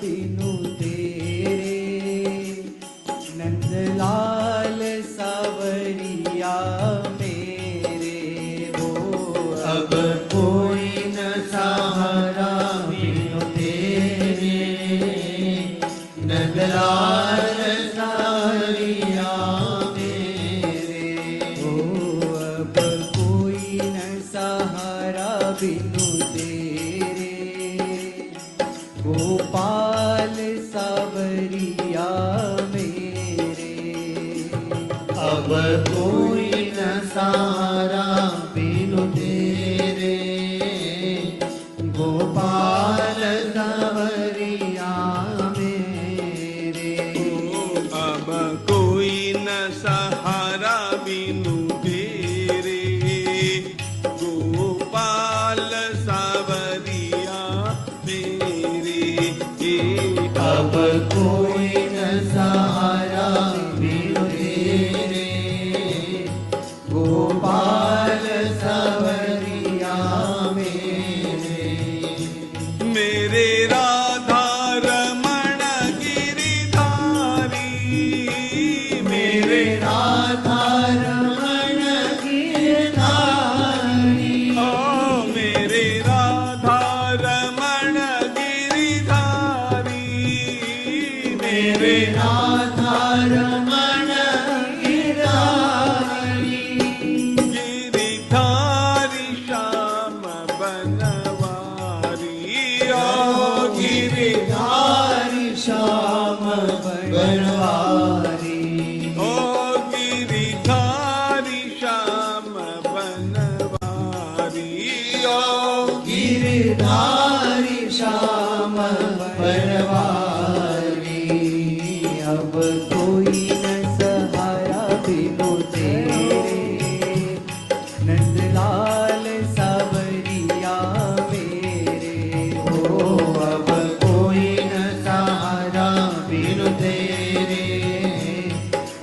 बिनु तेरे, नंदलाल सावरिया मेरे हो। अब कोई न सहारा बिनु तेरे, नंदलाल सावरिया मेरे हो। अब कोई न सहारा बिनु तेरे, गोपाल सावरिया मेरे। अब कोई न सहारा बिनु तेरे, गोपाल सावरिया मेरे। अब कोई न सहारा बिनु तेरे, गोपाल सावरिया मेरे। अब कोई न सहारा बिनु तेरे, गोपाल सावरिया मेरे। मेरे राधा रमण गिरिधारी, मेरे राधा रमण गिरधारी, ओ मेरे राधा रमण गिरिधारी, मेरे राधा रमण गिरधारी। गिरिधारी श्याम बनवारी, ओ गिरधारी श्याम बनवारी, ओ गिरिधारी श्याम बनवारी, ओ गिरधारी श्याम बनवारी। अब कोई न सहारा बिनु तेरे, नंदलाल सावरिया मेरे हो। अब कोई न सहारा बिनु तेरे,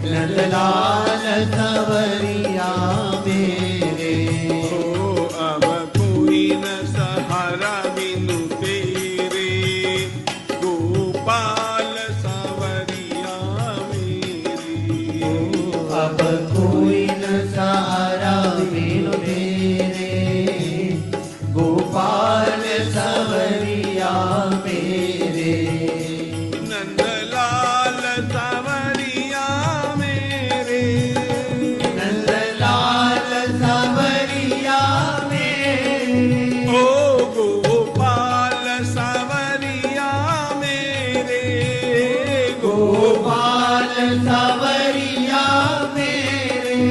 नंदलाल सावरिया मेरे। ओ अब कोई न सहारा बिनु तेरे, गोपाल सावरिया मेरे। अब कोई न सहारा बिनु तेरे, गोपाल सावरिया मेरे। नंदलाल सावरिया मेरे, नंदलाल सावरिया मेरे। ओ गोपाल सावरिया मेरे, गोपाल सावरिया मेरे।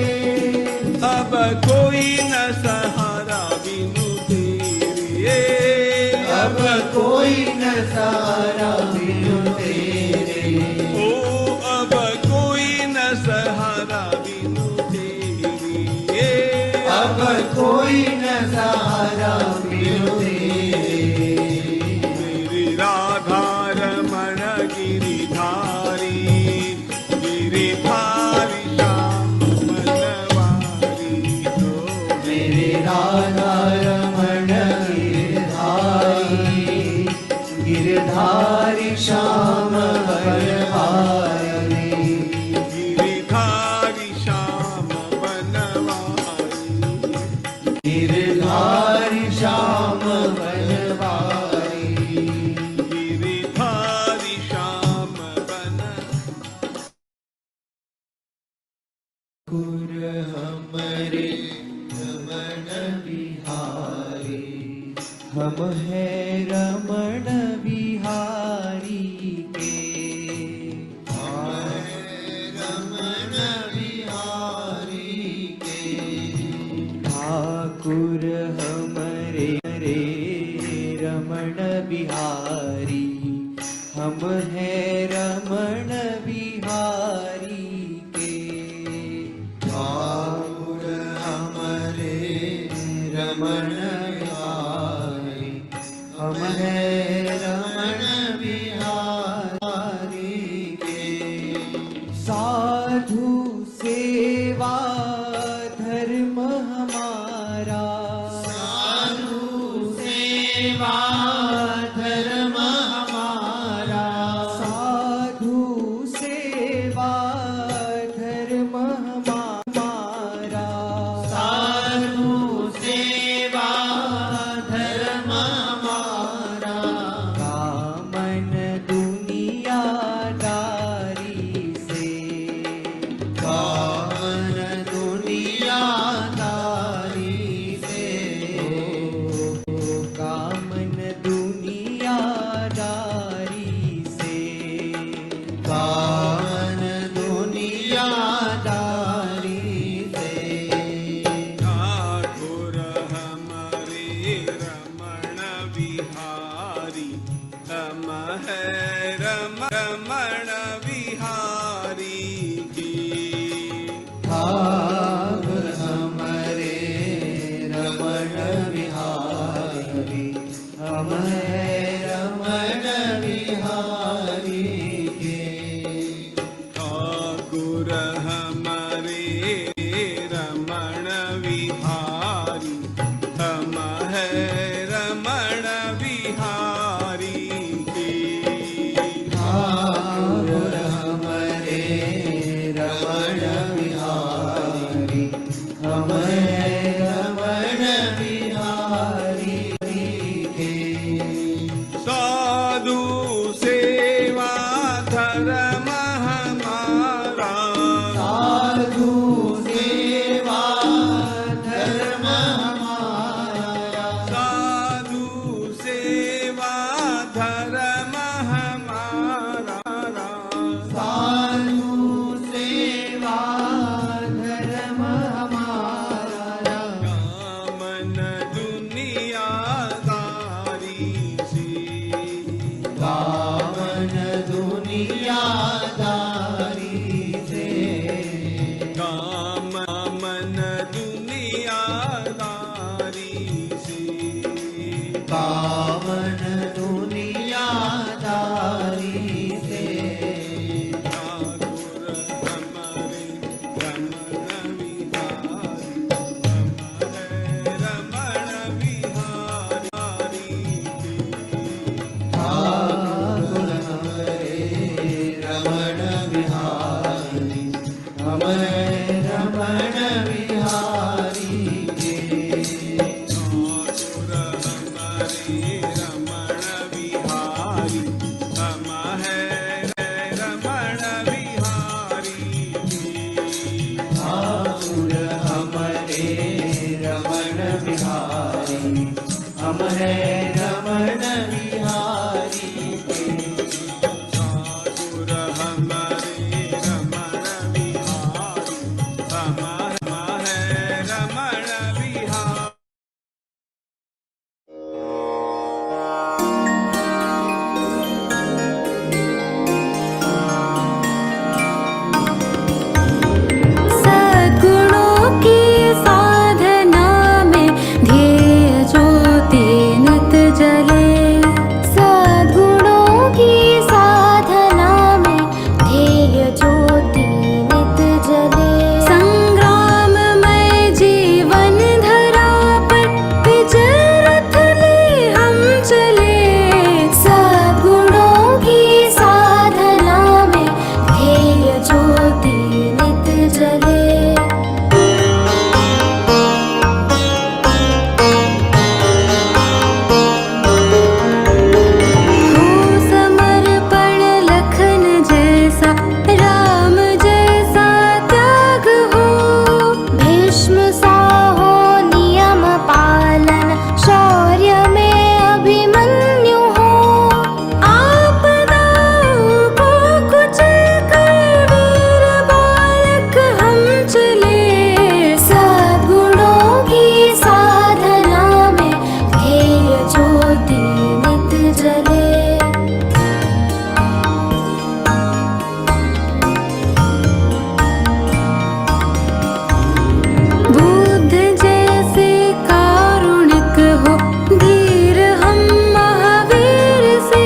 अब कोई न सहारा बिनु तेरे, अब कोई न सहारा बिनु तेरे, ओ अब कोई न सहारा बिनु तेरे। अब कोई न सहारा बिनु तेरे। मेरी राधा रमण गिरिधारी, गिरिधारी श्याम बनवारी, ओ मेरे राधा रमण गिरधारी, गिरधारी श्याम बनवारी, गिरिधारी श्याम बनवारी, गिरधारी श्याम बनवारी। गिरिधारी श्याम बन कुर हमरे रमण बिहारी, हम है रमण बिहारी के। रमण बिहारी के, ठाकुर हमरे रे रमण बिहारी, हम है रमण बिहारी के। ठाकुर हमरे रमण बिहारी, हम है रमण बिहारी के। साधु सेवा धर्म हमारा, साधु सेवा धर्म हमारा। बिहारी हम हैं रमण बिहारी के। ठाकुर हमारे रमण बिहारी हम हैं रमण बिहारी के। ठाकुर हमारे रमण बिहारी हम हैं रमण बिहारी के। ठाकुर हमारे रमण बिहारी हम हैं रमण बिहारी। सद्गुणों की साधना में ध्येय ज्योति नित जले। सद्गुणों की साधना में ध्येय ज्योति नित जले। संग्राममय जीवन धरा पर विजय रथ ले हम चले। सद्गुणों की साधना में ध्येय ज्योति नित जले। हो समर्पण लखन जैसा राम जैसा त्याग हो। भीष्म सा हो नियम पालन शौर्य में अभिमन्यु हो। आपदाओं को कुचल कर वीर बालक हम चले। सद्गुणों की साधना में ध्येय ज्योति नित जले। बुद्ध जैसे कारुणिक हो धीर हम महावीर से।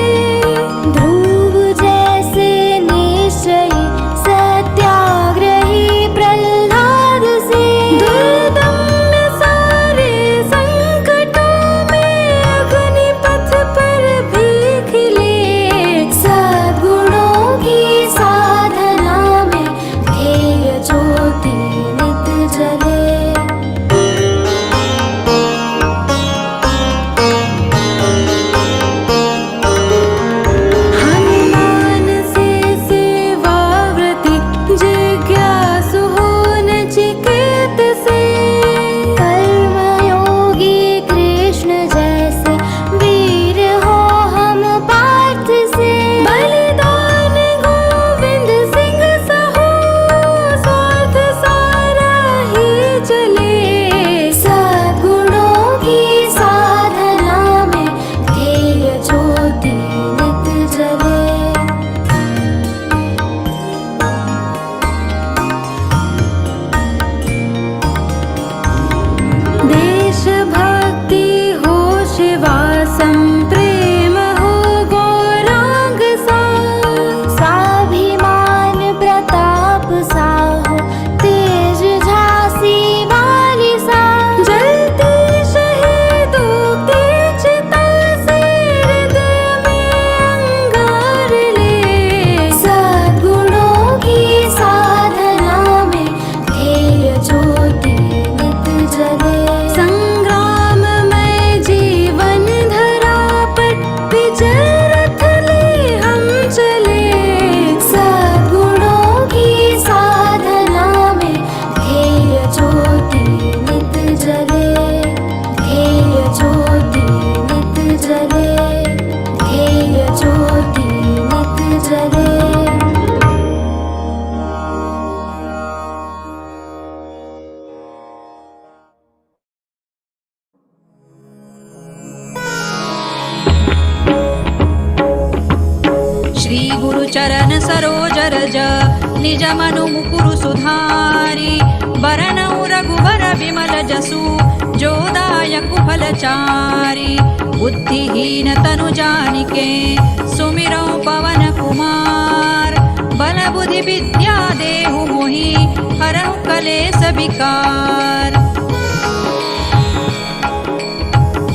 ध्रुव जैसे निश्चयी सत्याग्रही प्रहलाद से। दुर्दम्य सारे संकटों में अग्निपथ पर भीख ले। सद्गुणों की साधना में ध्येय ज्योति नित जले। हनुमान से सेवाव्रती जिज्ञासु हो नचिकेत से। कर्मयोगी कृष्ण जैसे वीर हो हम पार्थ से। बलिदान गोविंद सिंह सहो स्वार्थ सारा ही चले। सद्गुणों की साधना में ध्येय ज्योति नित जले। देशभक्ति हो शिवासम प्रेम हो गौरांग सा। स्वाभिमान प्रताप सा हो तेज झांसी वाली सा। जलती शहीदों की चिता से हृदय में अंगार ले। सद्गुणों की साधना में ध्येय ज्योति नित जले। संग्राममय जीवन धरा पर विजय रथ ले हम चले। सद्गुणों की साधना में ध्येय ज्योति नित जले। ध्येय ज्योति नित जले। ध्येय ज्योति नित जले। श्री गुरु चरण सरोज रज निज मनु मुकुरु सुधारी। बरनउ रघुबर विमल जसु जो दायक फलचारी। बुद्धिहीन तनु जानिके सुमिरौ पवन कुमार। बल बुद्धि विद्या देहु मोहि हरहु कलेस विकार।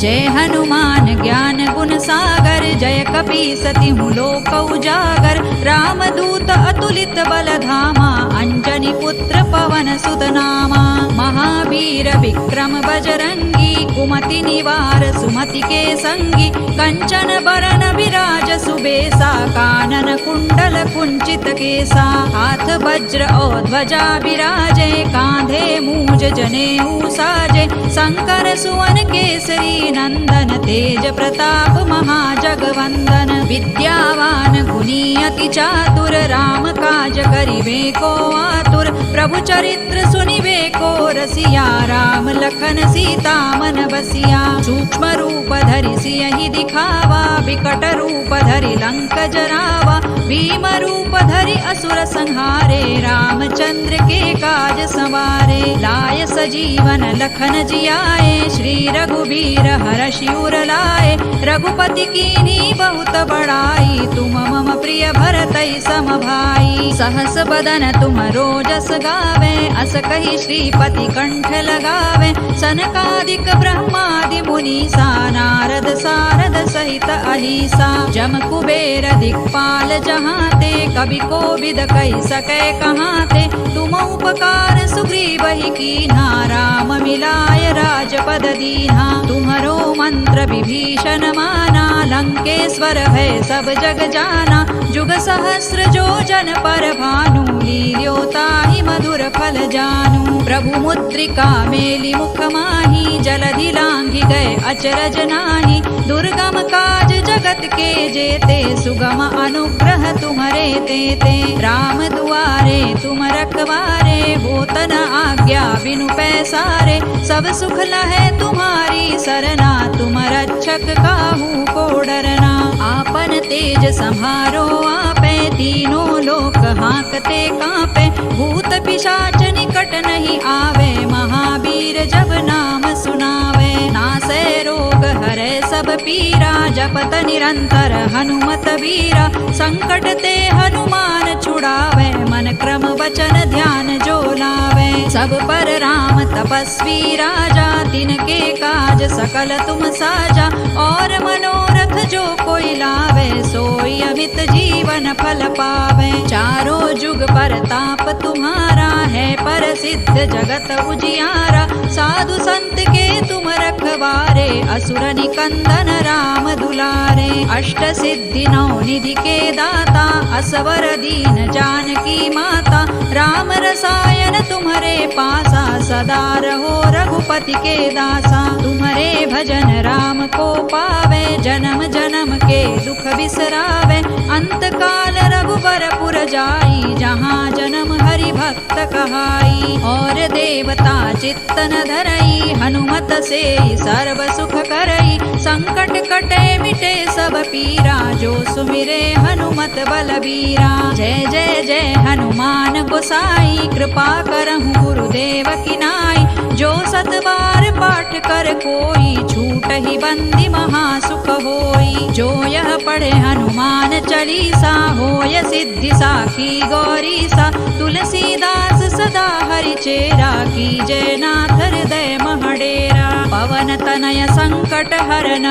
जय हनुमान ज्ञान गुण सागर, जय कपीसति लोक उजागर। रामदूत अतुलित बल धामा, अंजनी पुत्र पवन सुत नामा। महावीर विक्रम बजरंगी, कुमति निवार सुमति के संगी। कंचन बरन विराज सुबेसा, कानन कुंडल कुंचित केसा। हाथ वज्र और ध्वजा विराजे, कांधे मूज जनेऊ साजे। शंकर सुवन केसरी नंदन, तेज प्रताप महाजगवंदन। विद्यावान गुणी अति चातुर, राम काज करिबे को आतुर। प्रभु चरित्र सुनिबे को रसिया, राम लखन सीता मन बसिया। सूक्ष्म रूप धरि सियहि दिखावा, विकट रूप धरि लंक जरावा। भीम रूप धरि असुर संहारे, रामचंद्र के काज संवारे। लाय सजीवन लखन जियाए, श्री रघुबीर हरषि उर लाए। रघुपति कीन्ही बहुत बड़ाई, तुम मम प्रिय भरतई सम भाई। सहस बदन तुम रोजस गावे, अस कहि श्रीपति कंठ लगावे। सनकादिक ब्रह्मादि मुनीसा, नारद सारद सहित अहिसा। जम कुबेर दिक्पाल जहाते, कवि कोविद कहि सकै कहाते। तुम उपकार सुग्रीवहि कीन्हा, राम मिलाय राजपद दीन्हा। तुम्हरो मंत्र विभीषण माना, लंकेश्वर भय सब जग जाना। जुग सहस्र जो जन पर भानु, लील्यो ताहि मधुर फल जानू। प्रभु मुद्रिका मेलि मुख माहि, जलधि लांघि गए अचरज नाही। दुर्गम काज जगत के जेते, सुगम अनुग्रह तुम्हरे तेते। राम दुआरे तुम रखवारे, होत न आज्ञा बिनु पैसारे। सब सुख लहै तुम्हारी सरना, तुम रक्षक काहू को डरना। आपन तेज सम्हारो आपे, तीनों लोक हांकते कांपे। भूत पिशाच निकट नहीं आवे, महावीर जब नाम सुनावे। नासै रोग हरै सब पीरा, जपत निरंतर हनुमत वीरा। संकट ते हनुमान छुड़ावे, मन क्रम वचन ध्यान जो लावे। सब पर राम तपस्वी राजा, तिनके काज सकल तुम साजा। और मनोरथ जो कोई लावे, सोई अमित जीवन फल पावे। चारों जुग परताप तुम्हारा, है प्रसिद्ध जगत उजियारा। साधु संत के तुम रखवारे, असुर निकंदन राम दुलारे। अष्ट सिद्धि नौ निधि के दाता, असवर दीन जानकी माता। राम रसायन तुम्हारे पासा, सदा रहो रघुपति के दासा। तुम्हारे भजन राम को पावे, जन्म जन्म के दुख बिसरावे। अंत काल रघुबरपुर जाई, जहाँ जन्म हरि भक्त कहाई। और देवता चित्तन धरई, हनुमत से सर्व सुख करई। संकट कटे मिटे सब पीरा, जो सुमिरे हनुमत बलबीरा। जय जय जय हनुमान गोसाई, कृपा करहु गुरुदेव की नाई। जो सत बार पाठ कर कोई, छूट ही बंदी महासुख होई। जो यह पढ़े हनुमान चालीसा, होय सिद्धि साखी गौरीसा। तुलसीदास सदा हरि चेरा, कीजय नाथ हृदय महडेरा। पवन तनय संकट हरन,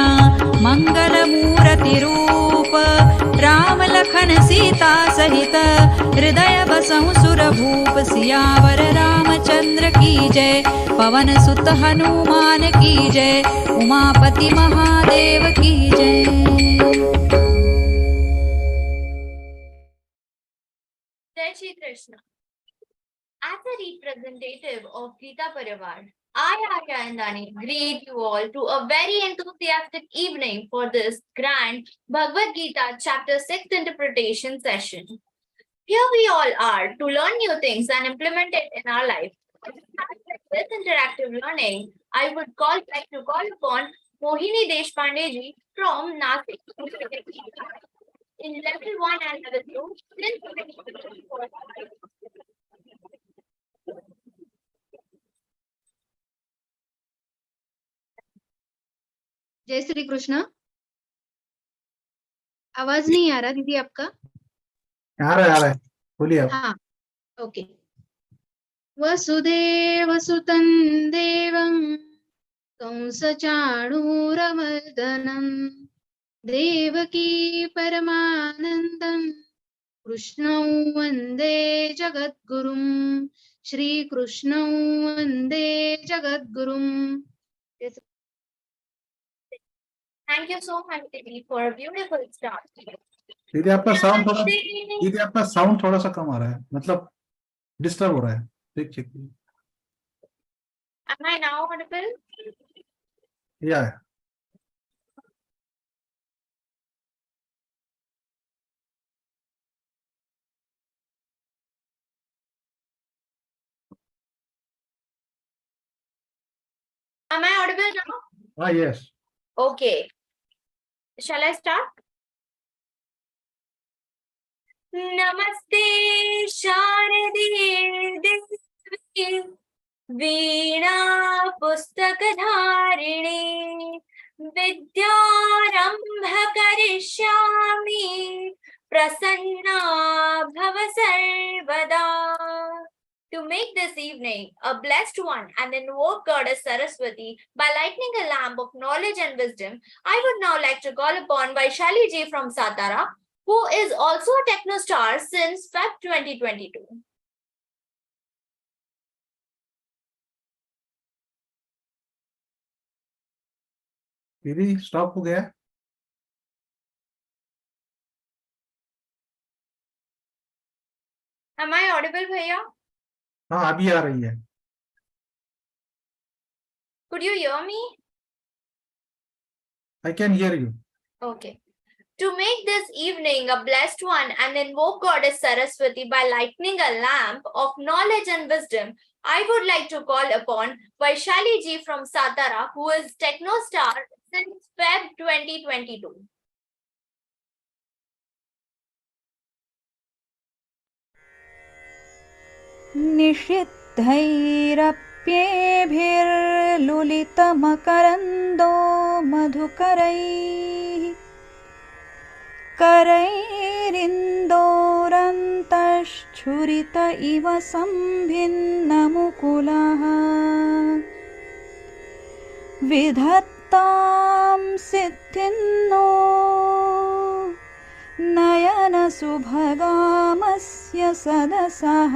मंगल मूर्ति रूप। राम लखन सीता सहित, हृदय बसहु सुर भूप। सियावर रामचंद्र की जय, पवन सुत हनुमान की जय। उमापति महादेव की जय। Jai Shri Krishna. As a representative of Geeta Parivar, I, Arya Andani, greet you all to a very enthusiastic evening for this grand Bhagavad Gita chapter 6 interpretation session. Here we all are to learn new things and implement it in our life. This interactive learning, I would like to call upon Mohini Deshpande ji from Nasik in level 1 and level 2. जय श्री कृष्ण। आवाज नहीं आ रहा दीदी आपका? आ रहा है, बोलिए आप। हाँ, ओके। वसुदेव सुतं देवं कंसचाणूरमर्दनम् देवकी परमानन्दम् कृष्णौ वन्दे जगद्गुरुम् श्रीकृष्णौ वन्दे जगद्गुरुम्। Thank you so much, Didi, for a beautiful start. दीदी आपका साउंड थोड़ा Namaste. दीदी आपका साउंड थोड़ा सा कम आ रहा है, मतलब डिस्टर्ब हो रहा है। Check check Am I now audible? या Am I audible now? हाँ yes Okay. Shall I start? Namaste Sharade Devi Veena Pustakadharine Vidyarambha Karishyami Prasanna Bhava Sarvada. To make this evening a blessed one and invoke Goddess Saraswati by lighting a lamp of knowledge and wisdom, I would now like to call upon Vaishali ji from Satara, who is also a techno star since Feb 2022. दीदी stop हो गया। Am I audible, Bhaiya? हाँ अभी आ रही है। Could you hear me? I can hear you. Okay. To make this evening a blessed one and invoke Goddess Saraswati by lighting a lamp of knowledge and wisdom, I would like to call upon Vaishali ji from Satara, who is techno star since Feb 2022. निषिद्धैरप्येभिर्लुलितमकरन्दो मधुकरैः करैरिन्दोरन्तश्छुरित इव सम्भिन्नमुकुलः विधत्तां सिद्धिन्नो नयनसुभगामस्य सदसः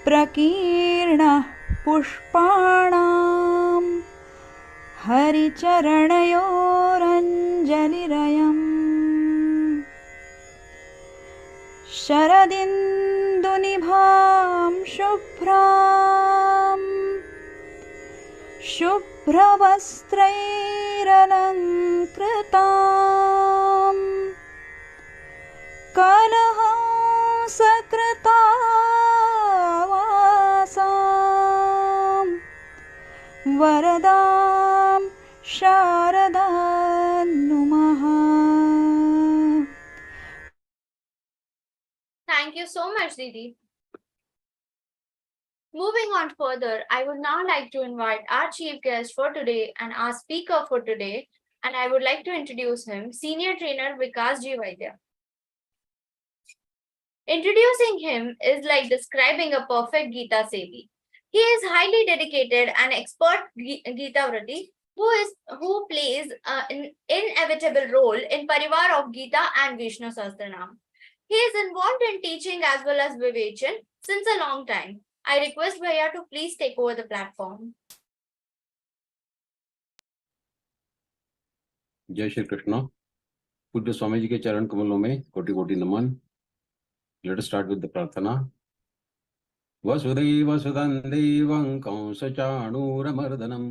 प्रकीर्णः पुष्पाणां हरिचरणयोरञ्जलिरयम् शरदिन्दुनिभां शुभ्रवस्त्रैरलङ्कृतां कलहंसकृतावासां वरदां शारदां नुमः। Thank you so much, Didi. Moving on further, I would now like to invite our chief guest for today and our speaker for today, and I would like to introduce him, Senior Trainer Vikas Ji Vaidya. Introducing him is like describing a perfect Geeta Sevi. He is highly dedicated and expert Geeta Vrati who plays an inevitable role in Parivar of Geeta and Vishnu Sahasranam. He is involved in teaching as well as Vivechan since a long time. I request Bhaiya to please take over the platform. जय श्री कृष्ण। पूज्य स्वामी जी के चरण कमलों में कोटि कोटि नमन। Let us start with the prarthana. वसुदेव सुतं देवं कंसचाणूरमर्दनं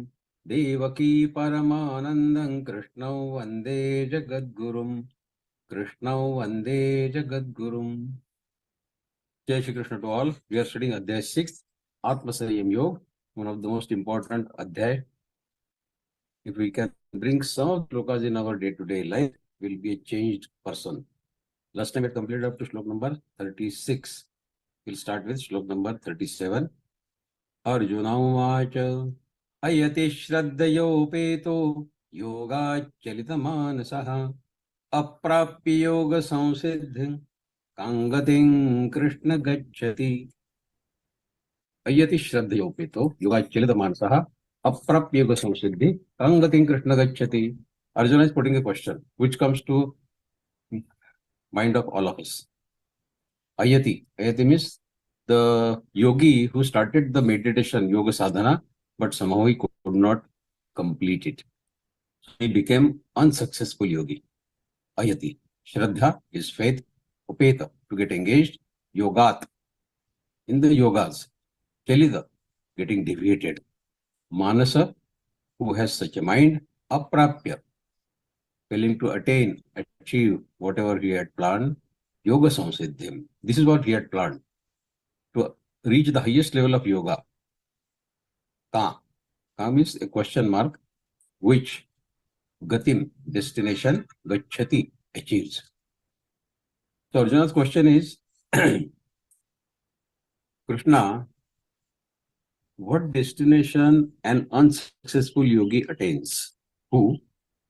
देवकी परमानन्दं कृष्णौ वन्दे जगद्गुरुं Jai Shri Krishna to all. We are studying Adhyay 6, Atma Samyam Yoga, one of the most important Adhyay. If we can bring some of the shlokas in our day-to-day life, we'll be a changed person. Last time we had completed up to shlok number 36. We'll start with shlok number 37. Arjuna Uvacha Ayati Shraddhayopeto Yoga Chalitamaanasaha Aprapya Yoga Samsiddhim Kangating Krishna Gacchati. Ayati Shraddhayopeto Yoga Chalitamaanasaha Aprapya yoga samsiddhi. Kangatim Krishna gacchati. Arjuna is putting a question which comes to mind of all of us. Ayati. Ayati means the yogi who started the meditation, yoga sadhana, but somehow he could not complete it. He became unsuccessful yogi. Ayati. Shraddha is faith. Upeta, to get engaged. Yogat, in the yogas. Chalida, getting deviated. Manasa, who has such a mind. Aprapya, failing to attain, achieve whatever he had planned. Yoga samsiddhim. This is what he had planned. To reach the highest level of yoga. Ka. Ka means a question mark. Which gatim, destination, gacchati, achieves. So Arjuna's question is, Krishna, what destination an unsuccessful yogi attains, who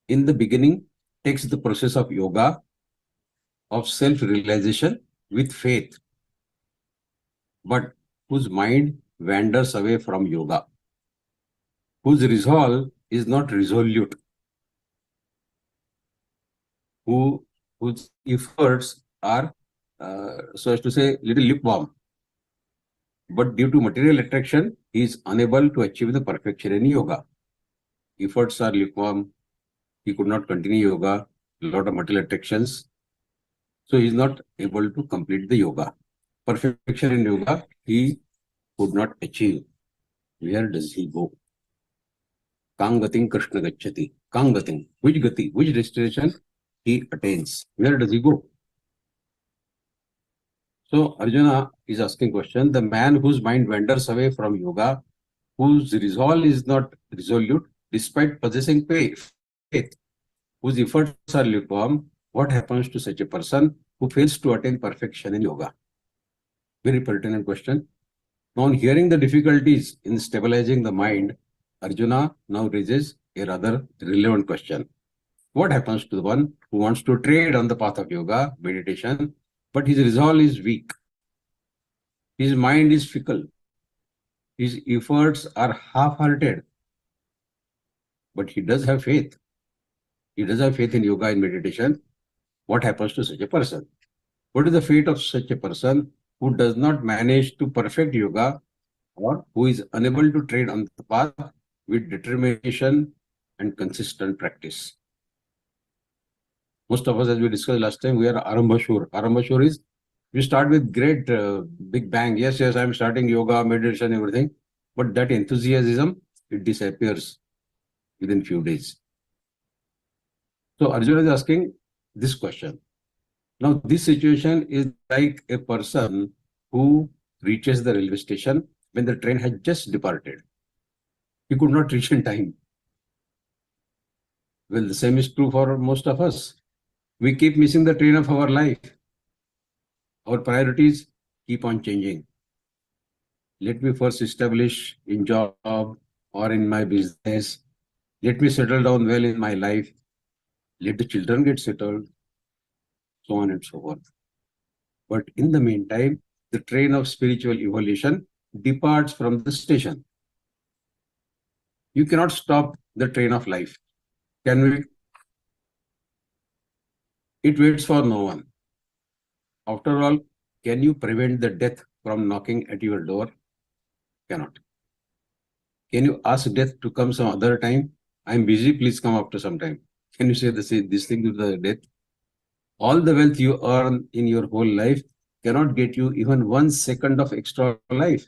in the beginning takes the process of yoga, of self-realization with faith, but whose mind wanders away from yoga, whose resolve is not resolute, whose efforts are, so as to say, little lukewarm. But due to material attraction, he is unable to achieve the perfection in yoga. Efforts are lukewarm. He could not continue yoga. A lot of material attractions. So he is not able to complete the yoga. Perfection in yoga, he could not achieve. Where does he go? Kangatim Krishna gacchati. Kangatim. Which gati? Which destination he attains? Where does he go? So Arjuna is asking question, the man whose mind wanders away from yoga, whose resolve is not resolute, despite possessing faith, whose efforts are lukewarm, what happens to such a person who fails to attain perfection in yoga? Very pertinent question. Now, on hearing the difficulties in stabilizing the mind, Arjuna now raises a rather relevant question. What happens to the one who wants to trade on the path of yoga, meditation, but his resolve is weak? His mind is fickle. His efforts are half-hearted. But he does have faith. He does have faith in yoga and meditation. What happens to such a person? What is the fate of such a person who does not manage to perfect yoga, or who is unable to trade on the path with determination and consistent practice? Most of us, as we discussed last time, we are Arambhashur. Arambhashur is, we start with great big bang. Yes, I'm starting yoga, meditation, everything. But that enthusiasm, it disappears within few days. So Arjuna is asking this question. Now, this situation is like a person who reaches the railway station when the train had just departed. He could not reach in time. Well, the same is true for most of us. We keep missing the train of our life. Our priorities keep on changing. Let me first establish in job or in my business. Let me settle down well in my life. Let the children get settled, so on and so forth. But in the meantime, the train of spiritual evolution departs from the station. You cannot stop the train of life. Can we? It waits for no one. After all, can you prevent the death from knocking at your door? Cannot. Can you ask death to come some other time? I'm busy, please come after some time. Can you say this thing to the death? All the wealth you earn in your whole life cannot get you even 1 second of extra life.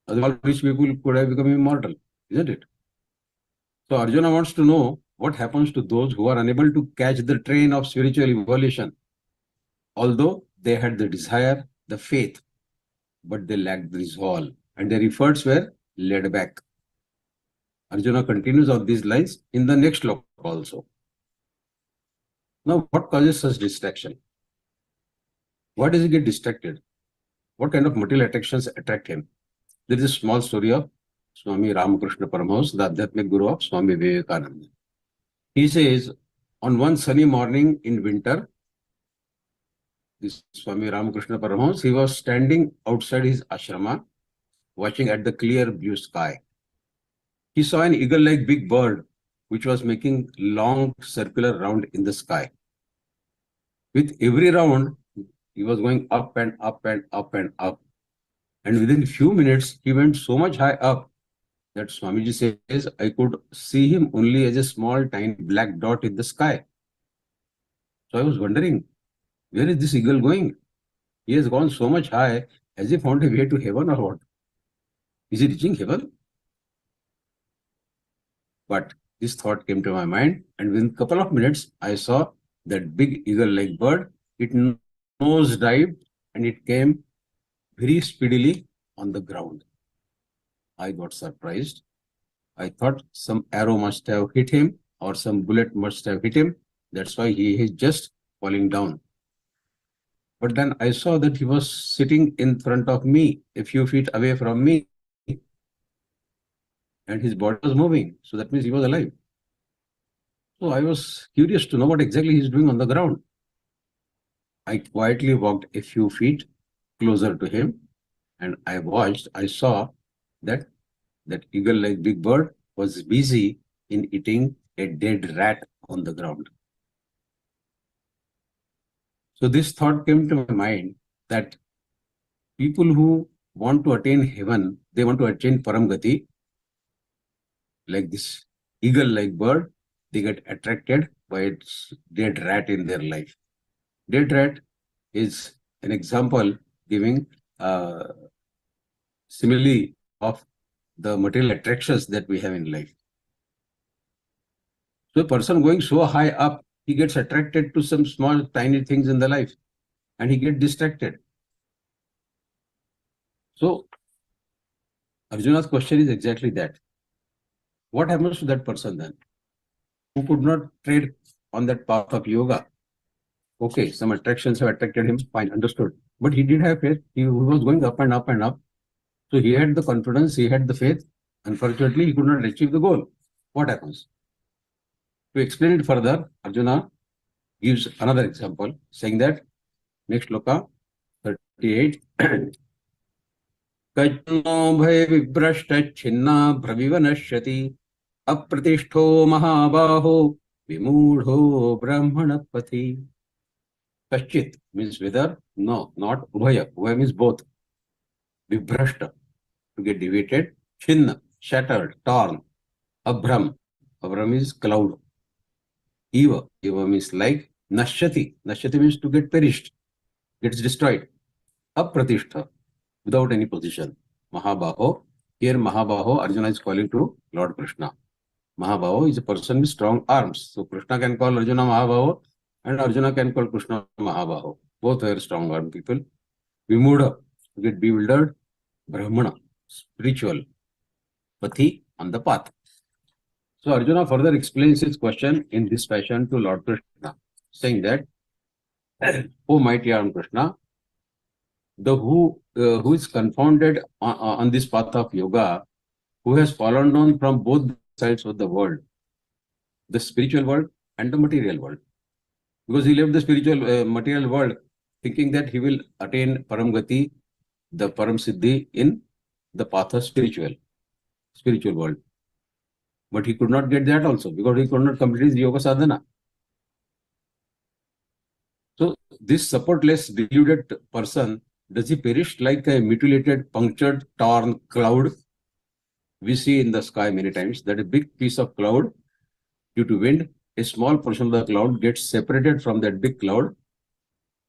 Otherwise, rich people could have become immortal, isn't it? So Arjuna wants to know what happens to those who are unable to catch the train of spiritual evolution, although they had the desire, the faith, but they lacked the resolve, and their efforts were led back. Arjuna continues on these lines in the next sloka also. Now, what causes such distraction? Why does he get distracted? What kind of material attractions attract him? There is a small story of Swami Ramakrishna Paramahamsa, the Adhyatmic Guru of Swami Vivekananda. He says, on one sunny morning in winter, this Swami Ramakrishna Paramahamsa, he was standing outside his ashrama, watching at the clear blue sky. he saw an eagle-like big bird which was making long circular round in the sky. With every round, he was going up and up and up and up. And within a few minutes, he went so much high up that Swamiji says, I could see him only as a small, tiny black dot in the sky. So I was wondering, where is this eagle going? He has gone so much high, as if on the way to heaven or what? Is he reaching heaven? But this thought came to my mind, and within a couple of minutes, I saw that big eagle-like bird. It nose dived and it came very speedily on the ground. I got surprised. I thought some arrow must have hit him or some bullet must have hit him. That's why he is just falling down. But then I saw that he was sitting in front of me, a few feet away from me, and his body was moving. So that means he was alive. So I was curious to know what exactly he is doing on the ground. I quietly walked a few feet closer to him, and I watched. I saw that eagle-like big bird was busy in eating a dead rat on the ground. So this thought came to my mind that people who want to attain heaven, they want to attain Paramgati, like this eagle-like bird, they get attracted by its dead rat in their life. Dead rat is an example giving simile of the material attractions that we have in life. So a person going so high up, he gets attracted to some small, tiny things in the life, and he gets distracted. So Arjuna's question is exactly that. What happens to that person then, who could not tread on that path of yoga? Okay, some attractions have attracted him, fine, understood. But he did have faith. He was going up and up and up. So he had the confidence, he had the faith. Unfortunately, he could not achieve the goal. What happens? To explain it further, Arjuna gives another example, saying that, next shloka, 38. Kajno bhay vibrashta chinna pravivanashyati apratishto mahabaho vimudho brahmanapati. Kachit means whether, no, not ubhaya. Ubhaya means both. Vibrashta, to get deviated. Chinna, shattered, torn. Abram, Abram is cloud. Eva, Eva means like. Nashyati, Nashyati means to get perished, gets destroyed. Apratishta, without any position. Mahabaho, here Mahabaho, Arjuna is calling to Lord Krishna. Mahabaho is a person with strong arms. So Krishna can call Arjuna Mahabaho and Arjuna can call Krishna Mahabaho. Both are strong armed people. Vimudha, to get bewildered. Brahmana, spiritual. Pati, on the path. So Arjuna further explains his question in this fashion to Lord Krishna, saying that, O mighty armed Krishna, who is confounded on this path of yoga, who has fallen down from both sides of the world, the spiritual world and the material world. Because he left the spiritual material world thinking that he will attain Paramgati, the Param Siddhi in the path of spiritual world. But he could not get that also because he could not complete his yoga sadhana. So this supportless, deluded person, does he perish like a mutilated, punctured, torn cloud? We see in the sky many times that a big piece of cloud, due to wind, a small portion of the cloud gets separated from that big cloud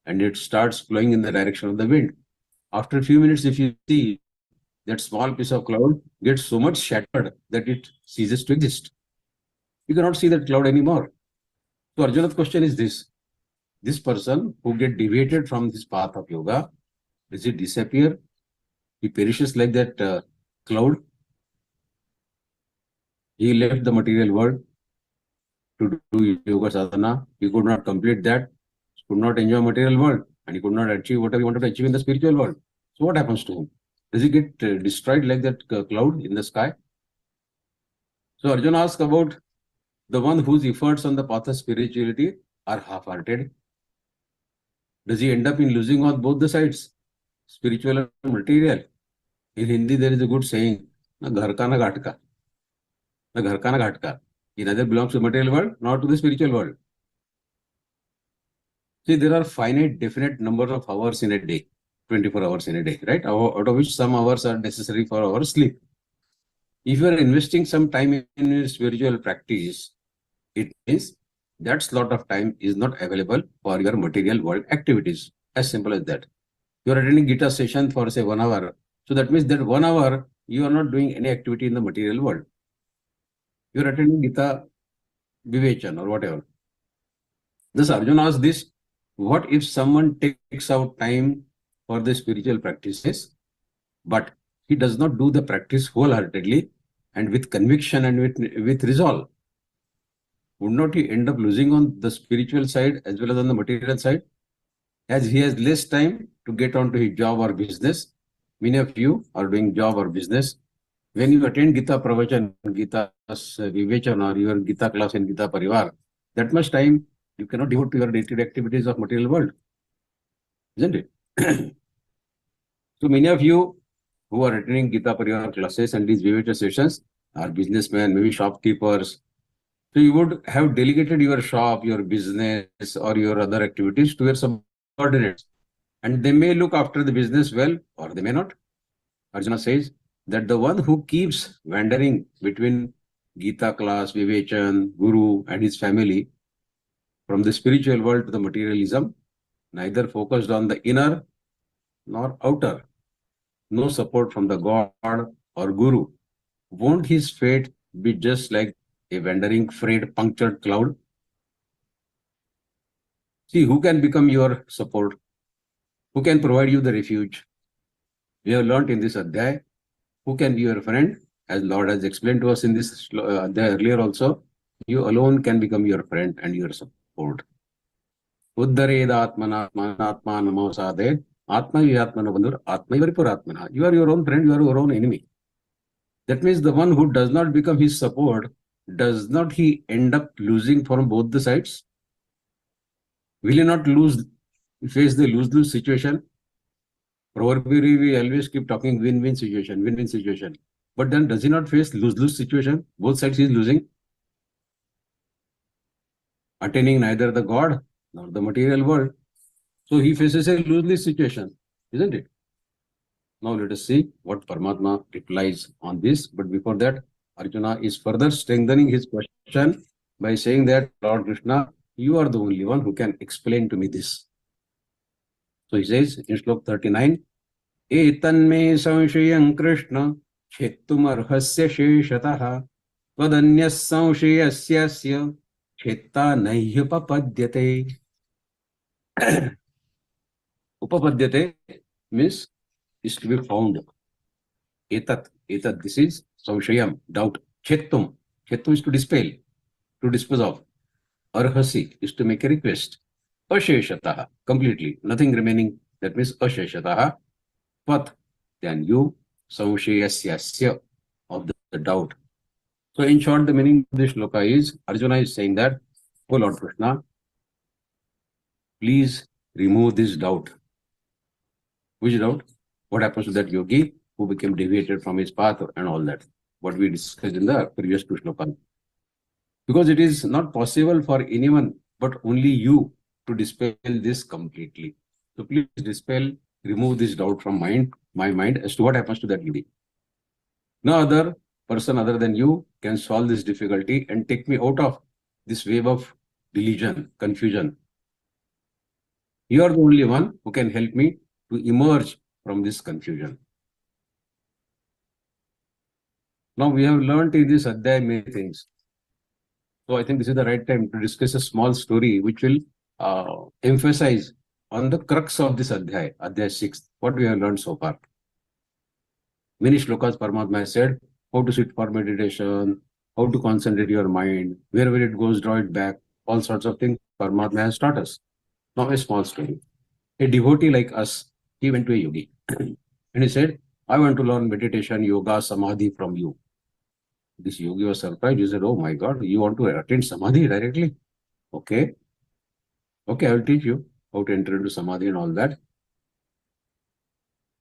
and it starts flowing in the direction of the wind. After a few minutes, if you see, that small piece of cloud gets so much shattered that it ceases to exist. You cannot see that cloud anymore. So Arjuna's question is this. This person who get deviated from this path of yoga, does he disappear? He perishes like that cloud. He left the material world to do yoga sadhana. He could not complete that. He could not enjoy material world. And he could not achieve whatever he wanted to achieve in the spiritual world. So what happens to him? Does he get destroyed like that cloud in the sky? So Arjuna asks about the one whose efforts on the path of spirituality are half-hearted. Does he end up in losing on both the sides, spiritual and material? In Hindi, there is a good saying, na ghar ka na ghat ka. ना घर का ना घाट का. He neither belongs to the material world nor to the spiritual world. See, there are finite, definite number of hours in a day, 24 hours in a day, right? Out of which some hours are necessary for our sleep. If you are investing some time in your spiritual practice, it means that slot of time is not available for your material world activities. As simple as that. You are attending Geeta session for say 1 hour. So that means that 1 hour you are not doing any activity in the material world. You are attending Geeta Vivechan or whatever. Thus Arjuna asked this, what if someone takes out time for the spiritual practices, but he does not do the practice wholeheartedly and with conviction and with resolve? Would not he end up losing on the spiritual side as well as on the material side? As he has less time to get onto his job or business. Many of you are doing job or business. When you attend Gita Pravachan, Gita Vivechan or your Gita class in Gita Parivar, that much time you cannot devote to your day-to-day activities of material world. Isn't it? So many of you who are attending Gita Parivar classes and these Vivechan sessions are businessmen, maybe shopkeepers. So you would have delegated your shop, your business or your other activities to your subordinates. And they may look after the business well or they may not. Arjuna says that the one who keeps wandering between Gita class, Vivechan, Guru and his family from the spiritual world to the materialism, neither focused on the inner nor outer, no support from the God or Guru, won't his fate be just like a wandering, frayed, punctured cloud? See, who can become your support? Who can provide you the refuge? We have learnt in this Adhyay, who can be your friend? As Lord has explained to us in this Adhyay earlier also, you alone can become your friend and your support. Uddhareda atmana atma namo sadhe atma yatmana bandhur atma varipuratmana. You are your own friend, you are your own enemy. That means the one who does not become his support, does not he end up losing from both the sides? Will he not face the lose-lose situation? Proverbially, we always keep talking win-win situation, win-win situation. But then does he not face lose-lose situation? Both sides he is losing. Attaining neither the God nor the material world. So he faces a lose-lose situation, isn't it? Now let us see what Paramatma replies on this. But before that, Arjuna is further strengthening his question by saying that, Lord Krishna, you are the only one who can explain to me this. So he says in Shlok 39, Etanme samshayam Krishna chettumarhasya sheshatah tvadanyas samshayasya chetta nahyupapadyate. Upapadyate means is to be found. Etat, this is samshayam, doubt. Chettum is to dispel, to dispose of. Arhasi is to make a request. Asheshatah, completely, nothing remaining. That means asheshatah. But then you, samshayasya, of the doubt. So in short, the meaning of this shloka is, Arjuna is saying that, oh Lord Krishna, please remove this doubt. Which doubt? What happens to that yogi who became deviated from his path and all that? What we discussed in the previous two shlokas. Because it is not possible for anyone but only you to dispel this completely. So please dispel, remove this doubt from my mind as to what happens to that yogi. No other person other than you can solve this difficulty and take me out of this wave of delusion, confusion. You are the only one who can help me to emerge from this confusion. Now we have learnt in this Adhyay many things. So I think this is the right time to discuss a small story which will emphasize on the crux of this Adhyay, Adhyay 6, what we have learned so far. Many shlokas Paramatma has said, how to sit for meditation, how to concentrate your mind, wherever it goes, draw it back, all sorts of things Paramatma has taught us. Now a small story. A devotee like us, he went to a yogi and he said, I want to learn meditation, yoga, samadhi from you. This yogi was surprised. He said, oh my God, you want to attain samadhi directly? Okay, I will teach you how to enter into samadhi and all that.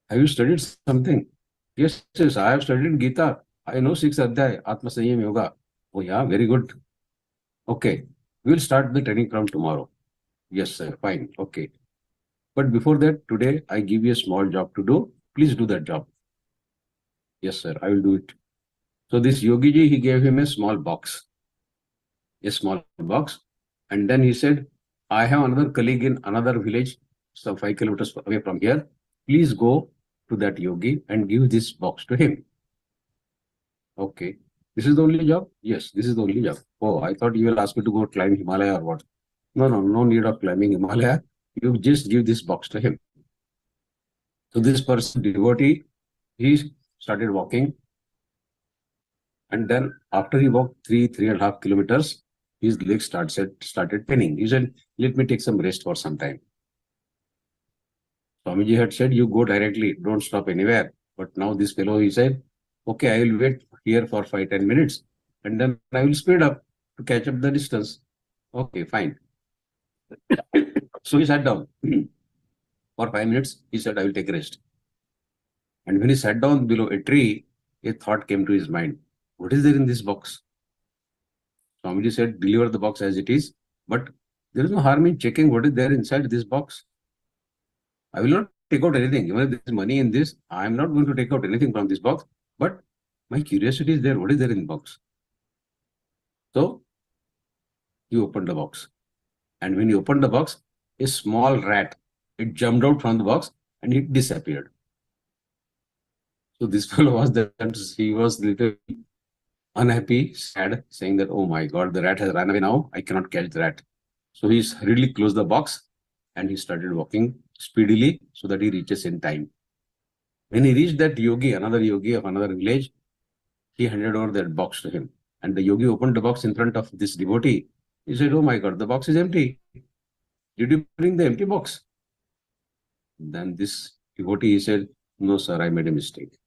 Have you studied something? Yes, I have studied Geeta. I know 6 Adhyay, Atma Sanyam Yoga. Oh yeah, very good. Okay, we will start the training from tomorrow. Yes, sir. Fine. Okay. But before that, today I give you a small job to do. Please do that job. Yes, sir. I will do it. So this Yogi ji, he gave him a small box. And then he said, I have another colleague in another village, some 5 kilometers away from here. Please go to that yogi and give this box to him. Okay. This is the only job? Yes, this is the only job. Oh, I thought you will ask me to go climb Himalaya or what. No need of climbing Himalaya. You just give this box to him. So this person, devotee, he started walking. And then after he walked 3.5 kilometers, his legs started paining. He said, let me take some rest for some time. Swamiji had said, you go directly, don't stop anywhere. But now this fellow, he said, okay, I will wait here for 5-10 minutes. And then I will speed up to catch up the distance. Okay, fine. So he sat down. For 5 minutes, he said, I will take rest. And when he sat down below a tree, a thought came to his mind. What is there in this box? Swamiji said, deliver the box as it is, but there is no harm in checking what is there inside this box. I will not take out anything. Even if there is money in this, I am not going to take out anything from this box, but my curiosity is there. What is there in the box? So he opened the box. And when he opened the box, a small rat, it jumped out from the box and it disappeared. So this fellow was there, he was little unhappy, sad, saying that, oh my God, the rat has run away now. I cannot catch the rat. So he hurriedly closed the box and he started walking speedily so that he reaches in time. When he reached that yogi, another yogi of another village, he handed over that box to him. And the yogi opened the box in front of this devotee. He said, oh my God, the box is empty. Did you bring the empty box? Then this devotee, he said, no, sir, I made a mistake.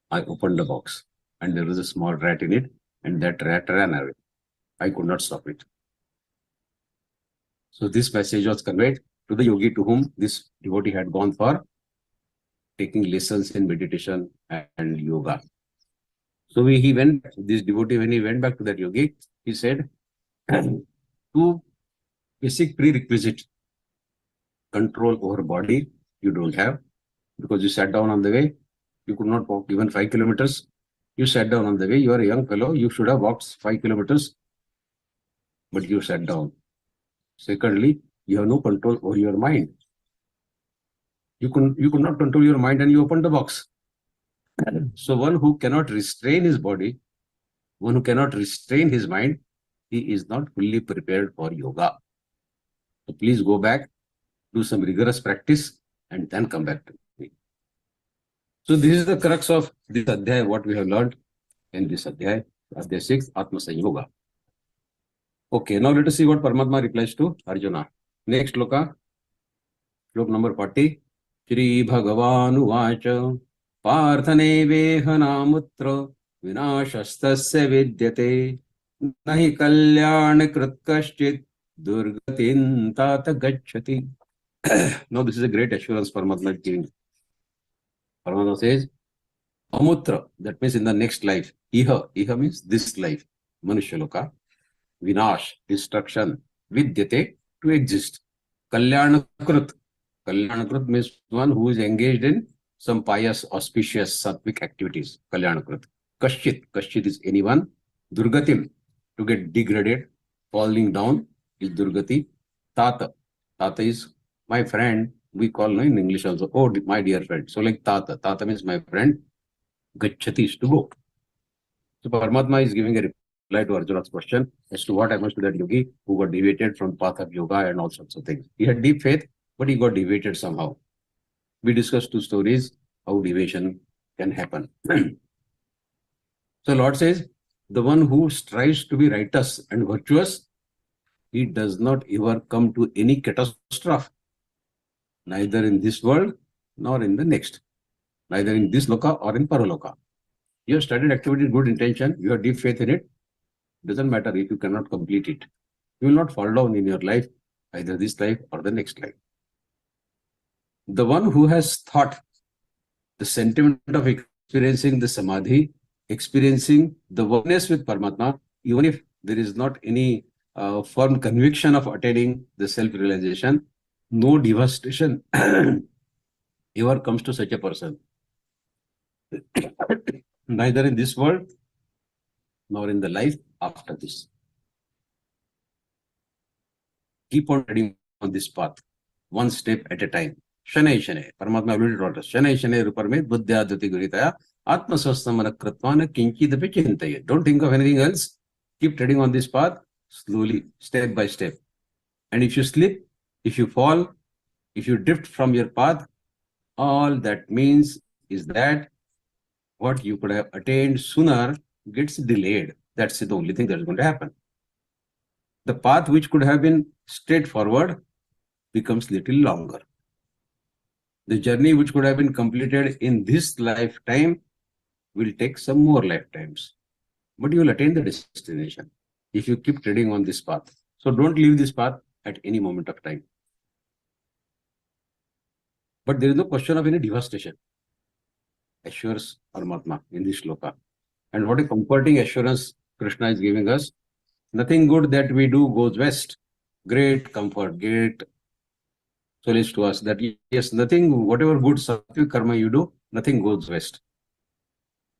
I opened the box and there was a small rat in it and that rat ran away. I could not stop it. So this message was conveyed to the yogi to whom this devotee had gone for taking lessons in meditation and yoga. So this devotee, when he went back to that yogi, he said, two basic prerequisites. Control over body, you don't have, because you sat down on the way. You could not walk even 5 kilometers. You sat down on the way. You are a young fellow. You should have walked 5 kilometers, but you sat down. Secondly, you have no control over your mind. You could not control your mind and you opened the box. So one who cannot restrain his body, one who cannot restrain his mind, he is not fully prepared for yoga. So please go back, do some rigorous practice, and then come back to me. So this is the crux of this adhyaya, what we have learned in this adhyaya 6, Atma Sanyoga. Okay, now let us see what Paramatma replies to Arjuna. Next shloka, shloka number 40. Śrī-Bhagavānu vāca Pārthane vehanāmutra vināṣastasya vidyate nahi kalyāna krit kaśchit durgatin tāta gacchati. Now this is a great assurance Paramatma is giving. Paramatma says, Amutra, that means in the next life. Iha means this life. Manushya-loka. Vinash, destruction. Vidyate, to exist. Kalyanakrit. Kalyanakrit means one who is engaged in some pious, auspicious, sattvic activities. Kalyanakrit. Kaśchit is anyone. Durgatim, to get degraded, falling down, is Durgati. Tata is my friend. We call in English also, oh, my dear friend. So like Tata means my friend. Gacchati is to go. So Paramatma is giving a reply to Arjuna's question as to what happens to that yogi who got deviated from the path of yoga and all sorts of things. He had deep faith, but he got deviated somehow. We discussed 2 stories, how deviation can happen. So Lord says, the one who strives to be righteous and virtuous, he does not ever come to any catastrophe, neither in this world nor in the next, neither in this loka or in paraloka. You have studied activity, good intention, you have deep faith in it. Doesn't matter if you cannot complete it. You will not fall down in your life, either this life or the next life. The one who has thought the sentiment of experiencing the samadhi, experiencing the oneness with Paramatma, even if there is not any firm conviction of attaining the self-realization, no devastation ever comes to such a person. Neither in this world nor in the life after this. Keep on treading on this path, one step at a time. Shanai Shanai. Paramatma already taught us. Shanai Shanai Ruparme Buddhya Dhuti Guritaya Atma Swastamana Kratvana Kinchidapi Chintaya. Don't think of anything else. Keep treading on this path slowly, step by step. And if you slip, if you fall, if you drift from your path, all that means is that what you could have attained sooner gets delayed. That's the only thing that's going to happen. The path which could have been straightforward becomes little longer. The journey which could have been completed in this lifetime will take some more lifetimes. But you will attain the destination if you keep treading on this path. So don't leave this path at any moment of time. But there is no question of any devastation, assures Paramatma in this shloka. And what a comforting assurance Krishna is giving us. Nothing good that we do goes waste. Great comfort, great solace to us that yes, nothing, whatever good sattvic karma you do, nothing goes waste.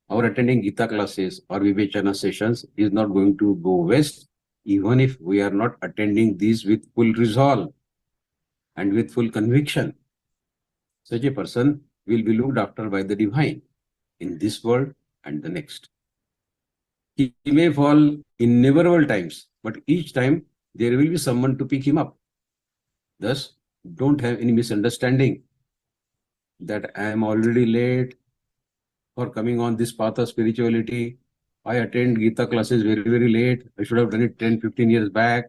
Our attending Geeta classes or Vivechana sessions is not going to go waste, even if we are not attending these with full resolve and with full conviction. Such a person will be looked after by the divine in this world and the next. He may fall innumerable times, but each time there will be someone to pick him up. Thus, don't have any misunderstanding that I am already late for coming on this path of spirituality. I attend Geeta classes very, very late. I should have done it 10, 15 years back.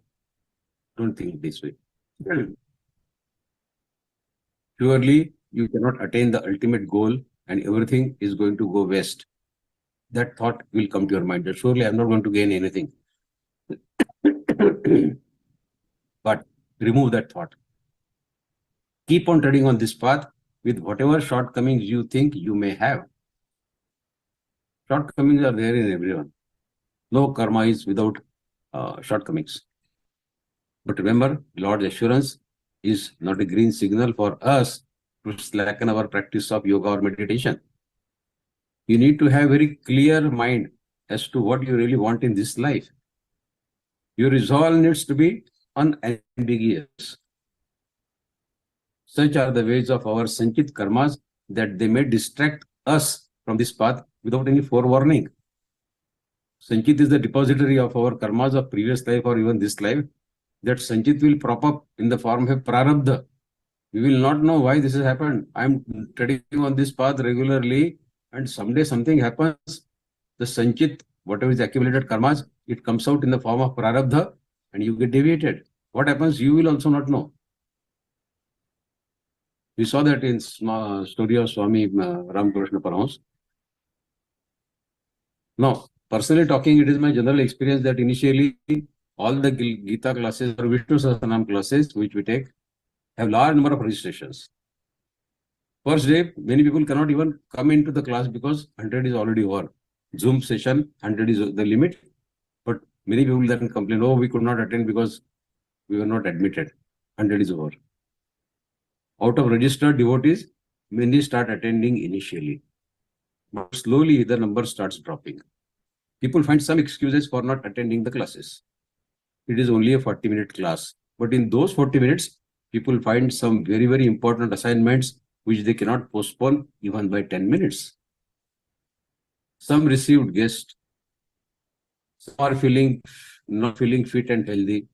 Don't think this way. Surely, you cannot attain the ultimate goal and everything is going to go west. That thought will come to your mind that surely I'm not going to gain anything. But remove that thought. Keep on treading on this path with whatever shortcomings you think you may have. Shortcomings are there in everyone. No karma is without shortcomings. But remember, Lord's assurance is not a green signal for us to slacken our practice of yoga or meditation. You need to have very clear mind as to what you really want in this life. Your resolve needs to be unambiguous. Such are the ways of our sanchit karmas that they may distract us from this path without any forewarning. Sanchit is the depository of our karmas of previous life or even this life. That sanchit will prop up in the form of prarabdha. We will not know why this has happened. I am treading on this path regularly and someday something happens. The sanchit, whatever is accumulated karmas, it comes out in the form of prarabdha and you get deviated. What happens, you will also not know. We saw that in story of Swami Ramakrishna Paramahansa. Now, personally talking, it is my general experience that initially all the Geeta classes or Vishnu Sahasranam classes which we take have large number of registrations. First day, many people cannot even come into the class because 100 is already over. Zoom session, 100 is the limit. But many people then complain, oh, we could not attend because we were not admitted. 100 is over. Out of registered devotees, many start attending initially. But slowly the number starts dropping. People find some excuses for not attending the classes. It is only a 40-minute class. But in those 40 minutes, people find some very, very important assignments which they cannot postpone even by 10 minutes. Some received guests. Some are not feeling fit and healthy.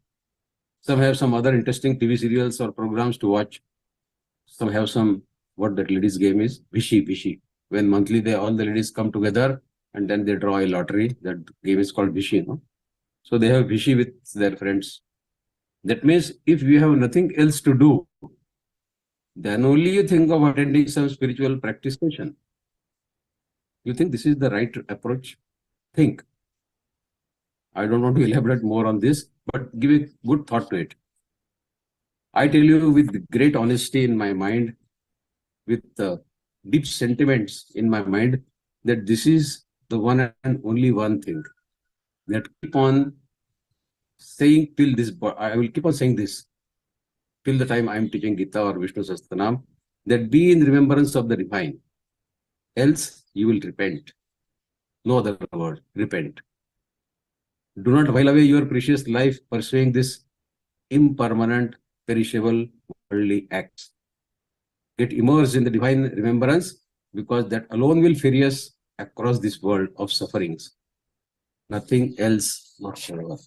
Some have some other interesting TV serials or programs to watch. Some have some, what that ladies' game is, Vishi. When monthly all the ladies come together and then they draw a lottery. That game is called Vishi. No? So they have Vishi with their friends. That means if you have nothing else to do, then only you think of attending some spiritual practice session. You think this is the right approach? Think. I don't want to elaborate more on this, but give a good thought to it. I tell you with great honesty in my mind, with deep sentiments in my mind, that this is the one and only one thing. that keep on saying till this, I will keep on saying this till the time I am teaching Geeta or Vishnu Sahasranam, that be in remembrance of the divine. Else you will repent. No other word, repent. Do not while away your precious life pursuing this impermanent, perishable, worldly acts. Get immersed in the divine remembrance, because that alone will ferry us across this world of sufferings. Nothing else whatsoever.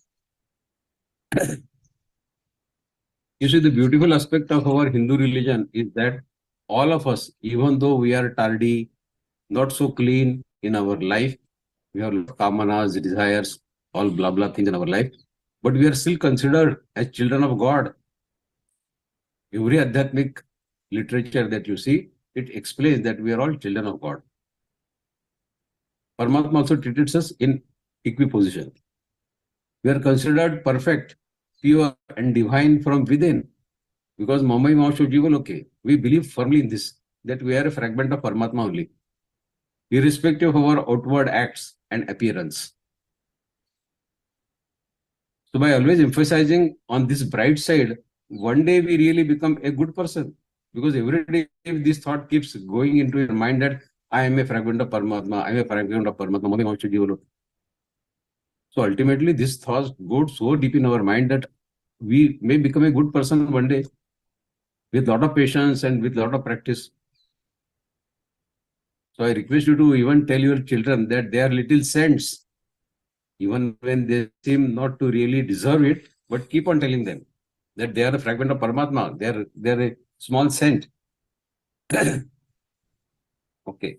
You see, the beautiful aspect of our Hindu religion is that all of us, even though we are tardy, not so clean in our life, we have kamanas, desires, all blah blah things in our life, but we are still considered as children of God. Every Adhyatmic literature that you see, it explains that we are all children of God. Paramatma also treated us in equiposition. We are considered perfect, pure and divine from within, because Mamai Mausho Jivaloke, we believe firmly in this, that we are a fragment of Paramatma only, irrespective of our outward acts and appearance. So by always emphasizing on this bright side, one day we really become a good person. Because every day if this thought keeps going into your mind that I am a fragment of Paramatma, I am a fragment of Paramatma, Mamai Mausho Jivaloke. So ultimately this thought goes so deep in our mind that we may become a good person one day with a lot of patience and with a lot of practice. So I request you to even tell your children that they are little saints, even when they seem not to really deserve it, but keep on telling them that they are a fragment of Paramatma, they are a small saint. Okay,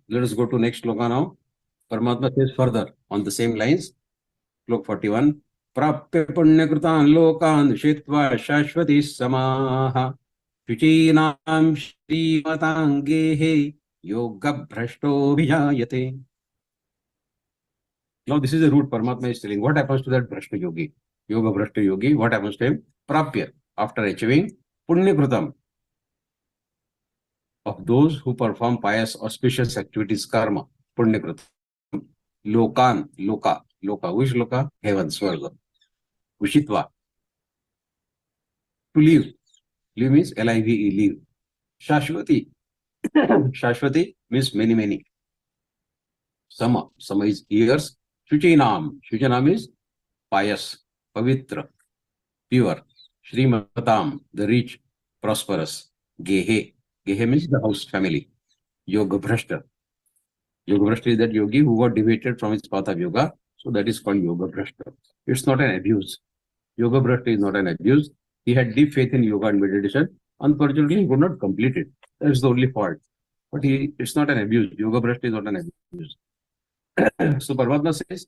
let us go to next shloka now. Paramatma says further on the same lines, Slok 41, Prapya punyakrutan lokan shitva shashvati samaha Shichinam Shrimatangehe Yoga Bhrashto Vijayate. Now this is the root Paramatma is telling. What happens to that Bhrashta Yogi? Yoga Bhrashta Yogi, what happens to him? Prapya, after achieving Punyakrutam, of those who perform pious auspicious activities, karma, Punyakrutam. Lokan, Loka, which Loka? Heaven, Swarga. Ushitva, to live. Live means L-I-V-E, live. Shashvati, Shashvati means many. Sama is years. Shuchinam is pious, pavitra, pure. Shrimatam, the rich, prosperous. Gehe means the house, family. Yoga Bhrashta is that yogi who got deviated from his path of yoga. So that is called Yoga Bhrashta. It's not an abuse. Yoga Bhrashta is not an abuse. He had deep faith in yoga and meditation. Unfortunately, he could not complete it. That's the only fault. But it's not an abuse. Yoga Bhrashta is not an abuse. So Paramatma says,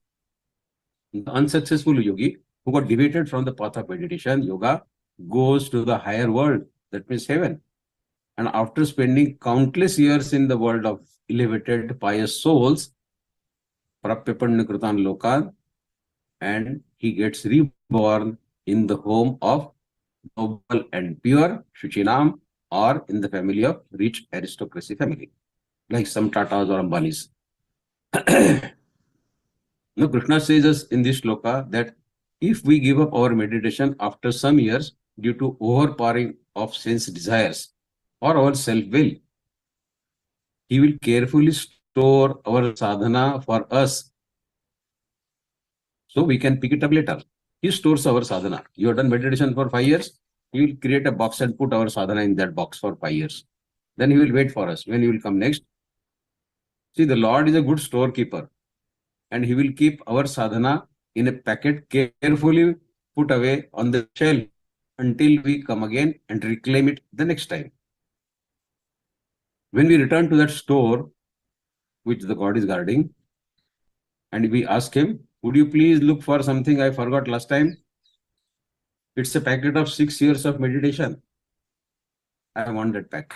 the unsuccessful yogi who got deviated from the path of meditation, yoga, goes to the higher world, that means heaven. And after spending countless years in the world of elevated, pious souls, Prapyapannikrutan Lokan, and he gets reborn in the home of noble and pure Shuchinam, or in the family of rich aristocracy family, like some Tatas or Ambanis. Now, Krishna says us in this shloka that if we give up our meditation after some years due to overpowering of sense desires or our self-will, he will carefully store our sadhana for us so we can pick it up later. He stores our sadhana. You have done meditation for 5 years, he will create a box and put our sadhana in that box for 5 years. Then he will wait for us. When he will come next, see, the Lord is a good storekeeper, and he will keep our sadhana in a packet carefully put away on the shelf until we come again and reclaim it the next time. When we return to that store which the God is guarding, and we ask him, would you please look for something I forgot last time? It's a packet of 6 years of meditation. I want that pack.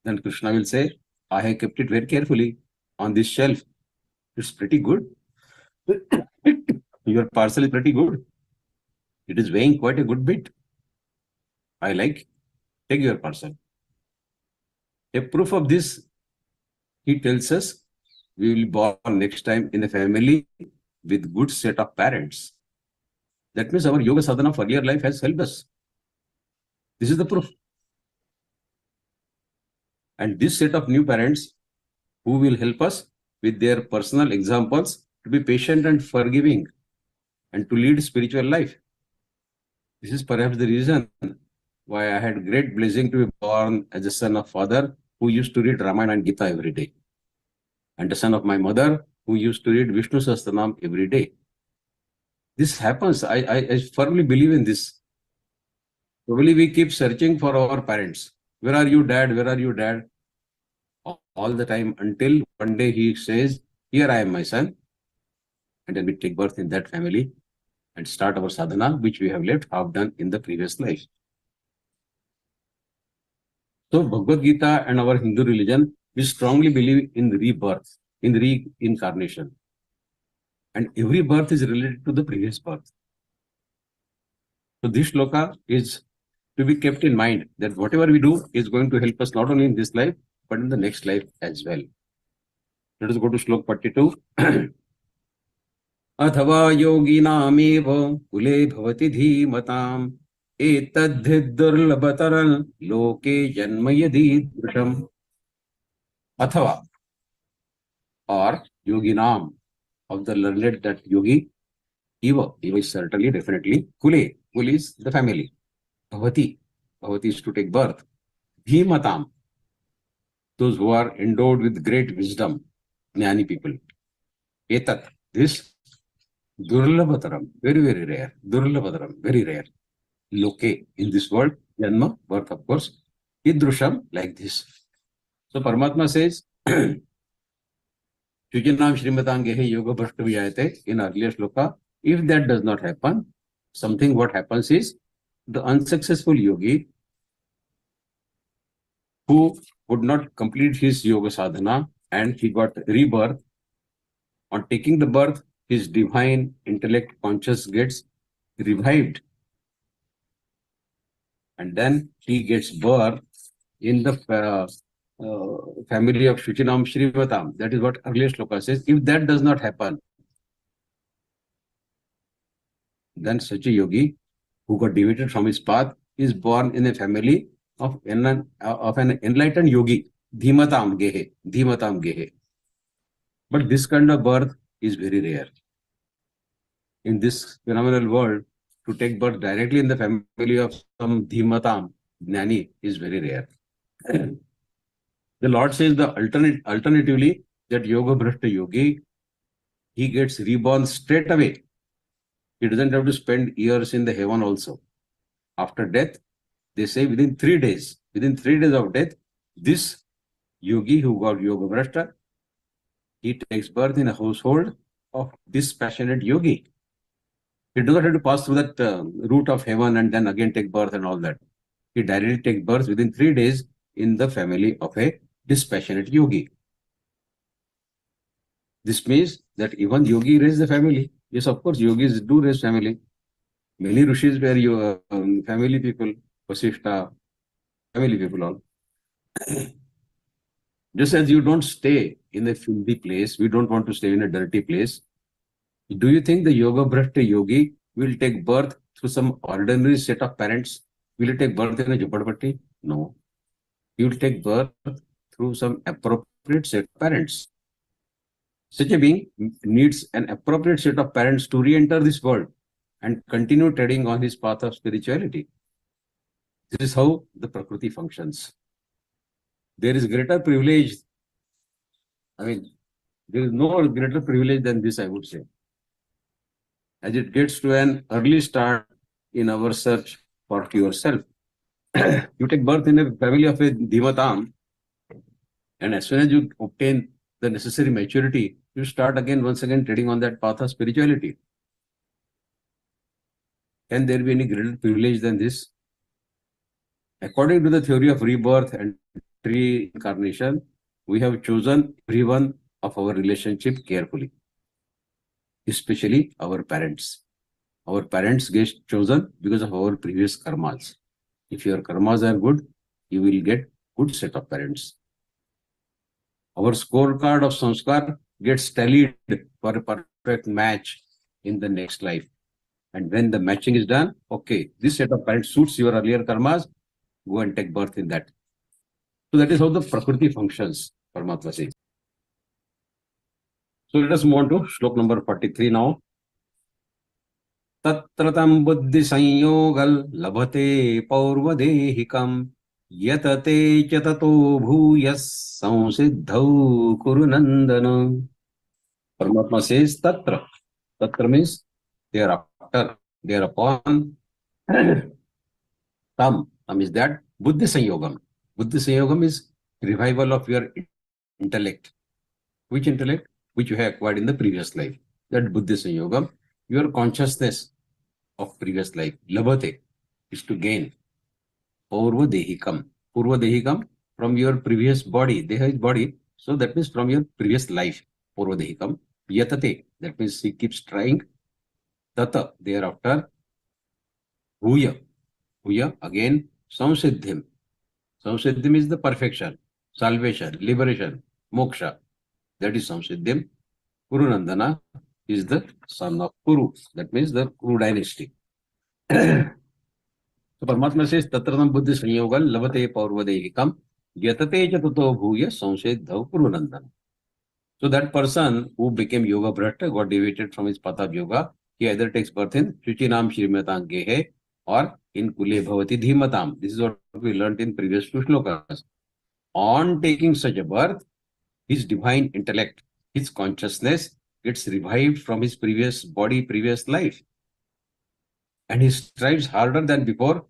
Then Krishna will say, I have kept it very carefully on this shelf. It's pretty good. Your parcel is pretty good. It is weighing quite a good bit. I like. Take your parcel. A proof of this, he tells us we will be born next time in a family with good set of parents. That means our yoga sadhana for earlier life has helped us. This is the proof. And this set of new parents who will help us with their personal examples to be patient and forgiving and to lead spiritual life. This is perhaps the reason why I had great blessing to be born as a son of father who used to read Ramayana and Geeta every day, and the son of my mother who used to read Vishnu Sahasranam every day. This happens. I firmly believe in this. Probably we keep searching for our parents. Where are you, dad? Where are you, dad? All the time until one day he says, here I am, my son. And then we take birth in that family and start our sadhana, which we have left half done in the previous life. So Bhagavad-Gītā and our Hindu religion, we strongly believe in rebirth, in reincarnation. And every birth is related to the previous birth. So this shloka is to be kept in mind that whatever we do is going to help us not only in this life, but in the next life as well. Let us go to Shlok 42. Athava yoginameva kule bhavati dhimatam etadhidurlabhataral loke janmayadi drusham. Athava, or yoginam, of the learned, that yogi, eva is certainly, definitely, kule is the family. Bhavati is to take birth. Dhimatam, those who are endowed with great wisdom, jnani people. Etat, this, durlabhataram, very, very rare. Durlabhataram, very rare. Loke, in this world, janma, birth, of course. Idrusham, like this. So Paramatma says, Shujinam Shrimatam Gehe Yoga Bhrashta Vijayate, in earlier shloka, if that does not happen, what happens is, the unsuccessful yogi who would not complete his yoga sadhana and he got rebirth, on taking the birth, his divine intellect conscious gets revived. And then he gets birth in the family of Shuchinam Shrivatam. That is what earlier shloka says. If that does not happen, then such a yogi who got deviated from his path is born in a family of an enlightened yogi. Dhimatam gehe. But this kind of birth is very rare. In this phenomenal world, to take birth directly in the family of some Dhimatam Jnani is very rare. The Lord says the alternatively, that Yoga Bhrashta Yogi, he gets reborn straight away. He doesn't have to spend years in the heaven also. After death, they say within 3 days of death, this yogi who got Yoga Bhrashta, he takes birth in a household of dispassionate yogi. He does not have to pass through that route of heaven and then again take birth and all that. He directly takes birth within 3 days in the family of a dispassionate yogi. This means that even yogi raised the family. Yes, of course, yogis do raise family. Many rishis were family people, Vasishta, family people all. Just as you don't stay in a filthy place, we don't want to stay in a dirty place. Do you think the Yoga Bhrashta yogi will take birth through some ordinary set of parents? Will he take birth in a jhoppadpatti? No. He will take birth through some appropriate set of parents. Such a being needs an appropriate set of parents to re-enter this world and continue treading on his path of spirituality. This is how the Prakriti functions. There is greater privilege. There is no greater privilege than this, I would say. As it gets to an early start in our search for yourself. You take birth in a family of a Dhimatam, and as soon as you obtain the necessary maturity, you start once again treading on that path of spirituality. Can there be any greater privilege than this? According to the theory of rebirth and reincarnation, we have chosen every one of our relationship carefully, especially our parents. Our parents get chosen because of our previous karmas. If your karmas are good, you will get good set of parents. Our scorecard of sanskar gets tallied for a perfect match in the next life. And when the matching is done, okay, this set of parents suits your earlier karmas, go and take birth in that. So that is how the Prakriti functions, Paramatma says. So let us move on to shlok number 43 now. Tatratam buddhi sanyogal labhate paurvadehikam yatate chatato bhuyas samsiddhau kurunandana. Paramatma says tatra. Tatra means thereafter, thereupon. Tam is that buddhi sanyogam. Buddhi sanyogam is revival of your intellect. Which intellect? Which you have acquired in the previous life. That buddhi sanyogam, your consciousness of previous life. Labhate is to gain. Purva dehikam. Purva dehikam, from your previous body. Deha is body. So that means from your previous life. Purva dehikam. Yatate. That means he keeps trying. Tata. Thereafter. Huya. Huya. Again. Samsiddhim. Samsiddhim is the perfection. Salvation. Liberation. Moksha. That is Samsiddhim. Kurunandana is the son of Kuru. That means the Kuru dynasty. So Paramatma says, Tatratam buddhi sanyogal lavate paurvadehikam yatate chatato bhuya samsiddhau Kurunandana. So that person who became yoga bhrashta, got deviated from his path of yoga, he either takes birth in Chuchinam Shrimatangehe or in Kule Bhavati Dhimatam. This is what we learnt in previous two shlokas. On taking such a birth, his divine intellect, his consciousness gets revived from his previous body, previous life. And he strives harder than before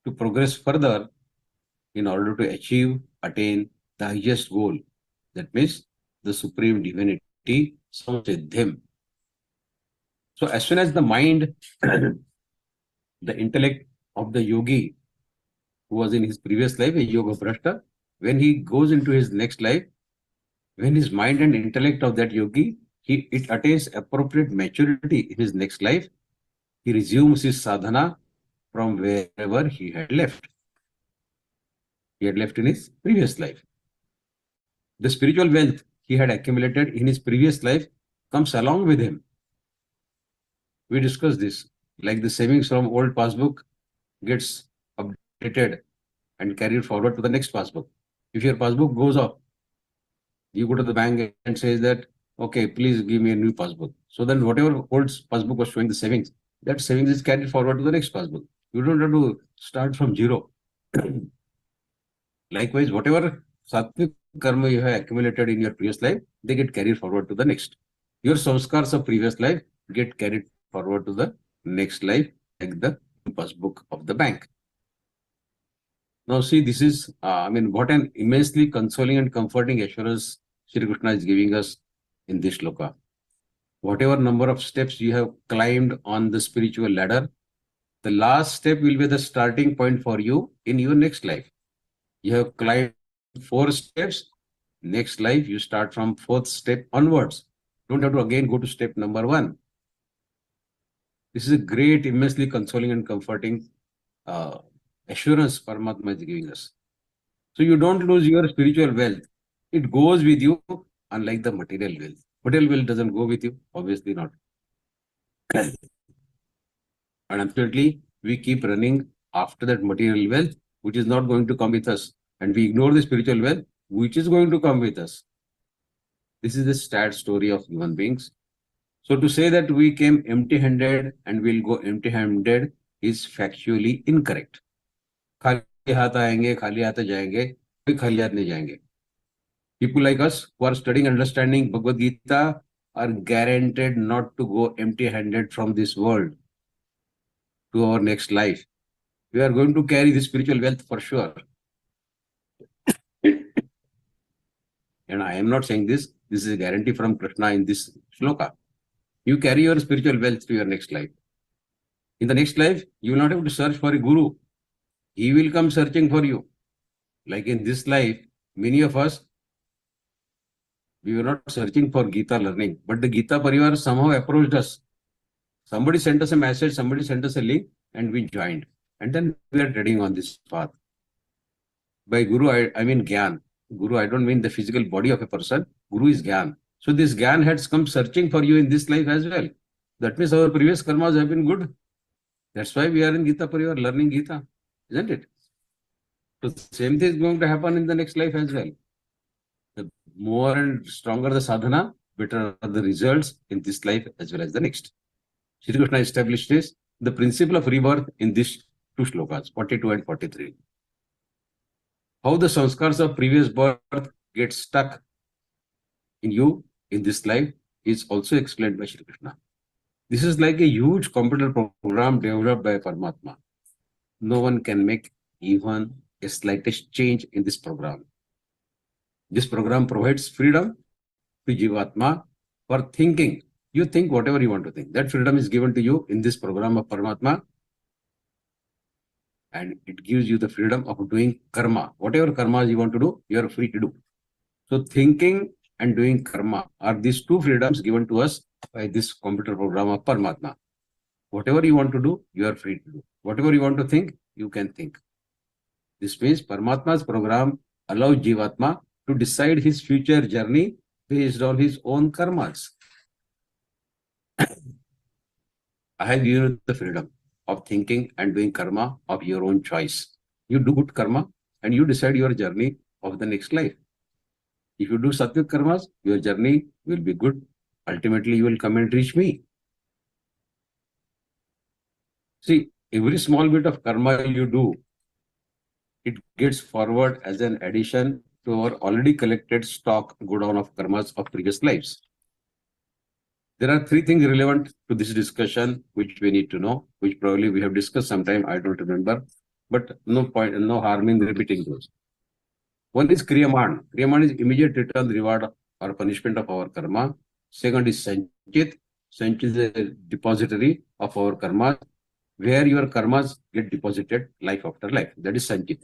to progress further in order to achieve, attain the highest goal. That means the supreme divinity, Samsiddhim. So as soon as the mind, the intellect of the yogi who was in his previous life, a yoga bhrashta, when he goes into his next life, when his mind and intellect of that yogi, it attains appropriate maturity in his next life, he resumes his sadhana from wherever he had left. He had left in his previous life. The spiritual wealth he had accumulated in his previous life comes along with him. We discussed this, like the savings from old passbook gets updated and carried forward to the next passbook. If your passbook goes off, you go to the bank and says that, okay, please give me a new passbook. So then whatever old passbook was showing the savings, that savings is carried forward to the next passbook. You don't have to start from zero. Likewise, whatever sattvic karma you have accumulated in your previous life, they get carried forward to the next. Your samskars of previous life get carried forward to the next life, like the passbook of the bank. Now see, this is, what an immensely consoling and comforting assurance Shri Krishna is giving us in this shloka. Whatever number of steps you have climbed on the spiritual ladder, the last step will be the starting point for you in your next life. You have climbed 4 steps, next life you start from 4th step onwards. Don't have to again go to step number 1. This is a great, immensely consoling and comforting assurance Paramatma is giving us. So you don't lose your spiritual wealth. It goes with you, unlike the material wealth. Material wealth doesn't go with you, obviously not. And unfortunately, we keep running after that material wealth, which is not going to come with us. And we ignore the spiritual wealth, which is going to come with us. This is the sad story of human beings. So to say that we came empty-handed and will go empty-handed is factually incorrect. खाली हाथ आएंगे, खाली हाथ जाएंगे, कोई खाली हाथ नहीं जाएंगे. People like us who are studying and understanding Bhagavad-Gītā are guaranteed not to go empty-handed from this world to our next life. We are going to carry the spiritual wealth for sure. And I am not saying this. This is a guarantee from Krishna in this shloka. You carry your spiritual wealth to your next life. In the next life, you will not have to search for a guru. He will come searching for you. Like in this life, many of us, we were not searching for Geeta learning, but the Geeta Parivar somehow approached us. Somebody sent us a message, somebody sent us a link, and we joined. And then we are treading on this path. By Guru, I mean Gyan. Guru, I don't mean the physical body of a person. Guru is Gyan. So this Gyan has come searching for you in this life as well. That means our previous karmas have been good. That's why we are in Geeta Parivar learning Geeta, isn't it? So same thing is going to happen in the next life as well. The more and stronger the sadhana, better are the results in this life as well as the next. Shri Krishna established this, the principle of rebirth in these two shlokas, 42 and 43. How the sanskars of previous birth get stuck in you in this life is also explained by Shri Krishna. This is like a huge computer program developed by Paramatma. No one can make even a slightest change in this program. This program provides freedom to Jivatma for thinking. You think whatever you want to think. That freedom is given to you in this program of Paramatma. And it gives you the freedom of doing karma. Whatever karmas you want to do, you are free to do. So thinking and doing karma are these two freedoms given to us by this computer program of Paramatma. Whatever you want to do, you are free to do. Whatever you want to think, you can think. This means Paramatma's program allows Jivatma to decide his future journey based on his own karmas. I have given you the freedom of thinking and doing karma of your own choice. You do good karma and you decide your journey of the next life. If you do sattvic karmas, your journey will be good. Ultimately, you will come and reach me. See, every small bit of karma you do, it gets forward as an addition to our already collected stock godown of karmas of previous lives. There are three things relevant to this discussion which we need to know, which probably we have discussed sometime, I don't remember, but no point, no harm in repeating those. One is Kriyaman. Kriyaman is immediate return, reward or punishment of our karma. Second is Sanchit. Sanchit is a depository of our karma, where your karmas get deposited life after life. That is Sanchit.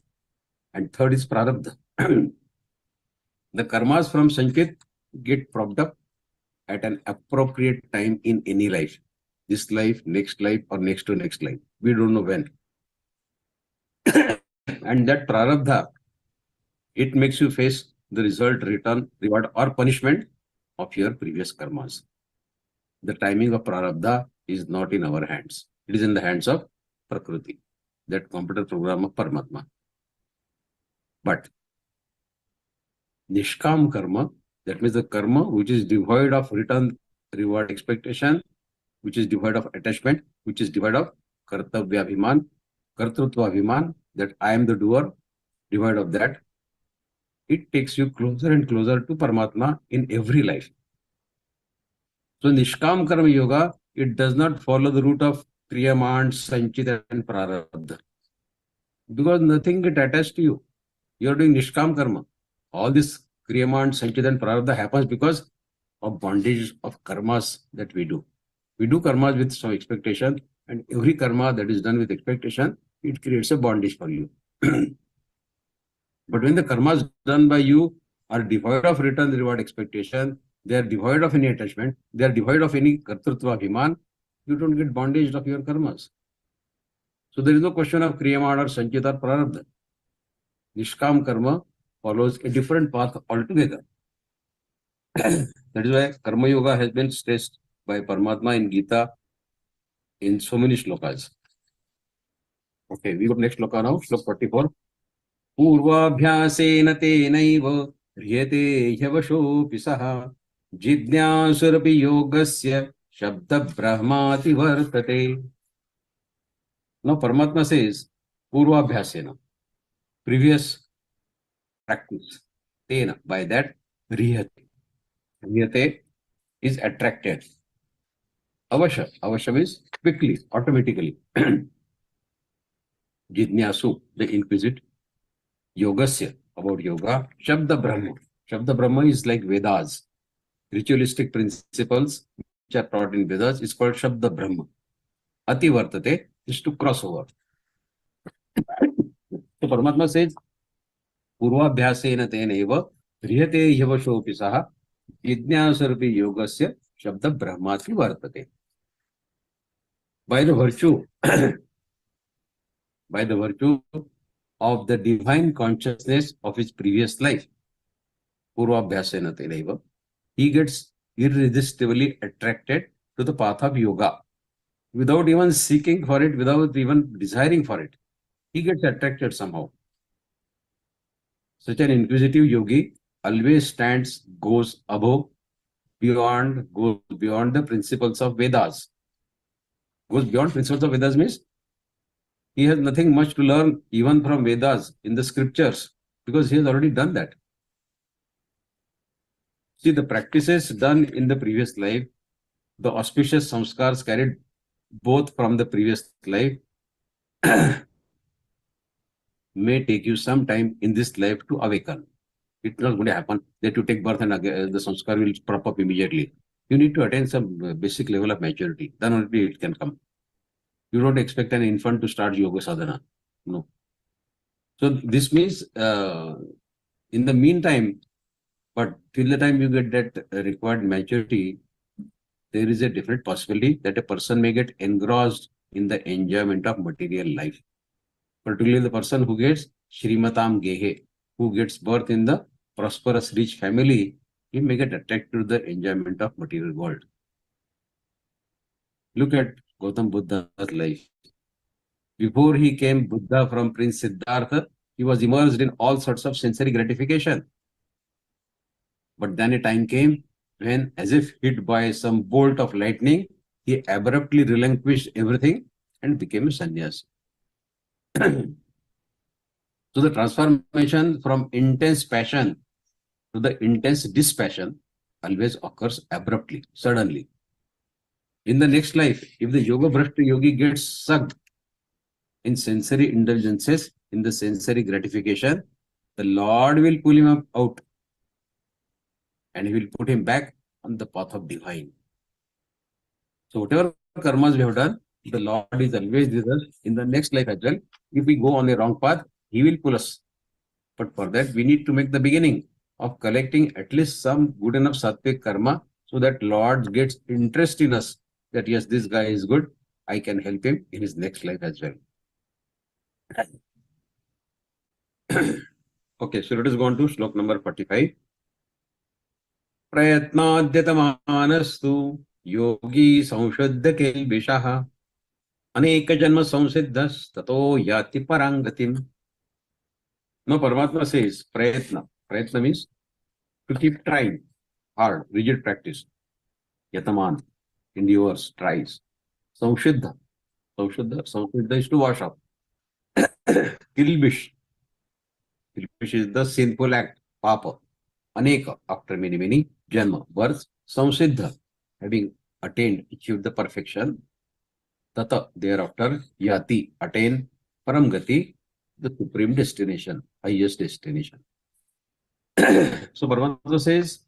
And third is Prarabdha. The karmas from Sanchit get propped up at an appropriate time in any life. This life, or next to next life. We don't know when. And that Prarabdha, it makes you face the result, return, reward or punishment of your previous karmas. The timing of Prarabdha is not in our hands. It is in the hands of Prakriti, that computer program of Paramatma. But Nishkam karma, that means the karma which is devoid of return, reward expectation, which is devoid of attachment, which is devoid of kartavyabhiman, kartrutva-abhiman, that I am the doer, devoid of that. It takes you closer and closer to Paramatma in every life. So Nishkam Karma Yoga, it does not follow the route of Kriyaman, Sanchit and Prarabdha. Because nothing gets attached to you. You are doing Nishkam Karma. All this Kriyaman, Sanchit and Prarabdha happens because of bondage of karmas that we do. We do karmas with some expectation, and every karma that is done with expectation, it creates a bondage for you. But when the karmas done by you are devoid of return, reward expectation, they are devoid of any attachment, they are devoid of any kartrutva abhiman, you don't get bondage of your karmas. So there is no question of Kriyaman or Sanchit or Prarabdha. Nishkam karma follows a different path altogether. That is why Karma Yoga has been stressed by Paramatma in Geeta in so many shlokas. Okay, we go to next shloka now, slok 44. Purvabhyasena tenaiva hriyate yavashopi saha jidnyasurapi yogasya shabda brahmati vartate. Now Paramatma says, Purvabhyasena, previous practice. Tena, by that, hriyate. Hriyate is attracted. Avasha, avasha means quickly, automatically. Jidnyasu, the inquisitive. Yogasya, about yoga. Shabda Brahma. Shabda Brahma is like Vedas. Ritualistic principles which are taught in Vedas is called Shabda Brahma. Ati Vartate is to cross over. So Paramatma says, Purvabhyasena tenaiva hriyate yavashopi saha jidnyasarupi yogasya shabda brahmati vartate. By the virtue of the divine consciousness of his previous life. purvabhyasena tenaiva, he gets irresistibly attracted to the path of yoga. Without even seeking for it, without even desiring for it, he gets attracted somehow. Such an inquisitive yogi always goes beyond the principles of Vedas. Goes beyond principles of Vedas means he has nothing much to learn even from Vedas in the scriptures, because he has already done that. See, the practices done in the previous life, the auspicious samskars carried both from the previous life, may take you some time in this life to awaken. It's not going to happen that you take birth and the samskar will prop up immediately. You need to attain some basic level of maturity. Then only it can come. You don't expect an infant to start yoga sadhana. No. So this means in the meantime, but till the time you get that required maturity, there is a definite possibility that a person may get engrossed in the enjoyment of material life. Particularly the person who gets Shrimatam Gehe, who gets birth in the prosperous, rich family, he may get attracted to the enjoyment of material world. Look at Gautam Buddha's life. Before he came Buddha from Prince Siddhartha, he was immersed in all sorts of sensory gratification. But then a time came when, as if hit by some bolt of lightning, he abruptly relinquished everything and became a sannyasi. So the transformation from intense passion to the intense dispassion always occurs abruptly, suddenly. In the next life, if the yoga bhrashta yogi gets sucked in sensory indulgences, in the sensory gratification, the Lord will pull him out and he will put him back on the path of divine. So whatever karmas we have done, the Lord is always with us in the next life as well. If we go on the wrong path, he will pull us. But for that, we need to make the beginning of collecting at least some good enough sattvic karma so that Lord gets interest in us, that yes, this guy is good, I can help him in his next life as well. Okay, so let us go on to shlok number 45. Prayatnadyatamanastu yogi samshuddha kilbishaha aneka janma samsiddhas tato yati parangatim. Now Paramatma says prayatna. Prayatna means to keep trying hard, rigid practice. Yataman, endures, tries. Samshuddha. Samshuddha is to wash up. Kilbish. Kilbish is the sinful act, papa. Aneka, after many janma, births. Samsiddha, having achieved the perfection. Tata, thereafter, yati, attain. Paramgati, the supreme destination, highest destination. So Paramatma says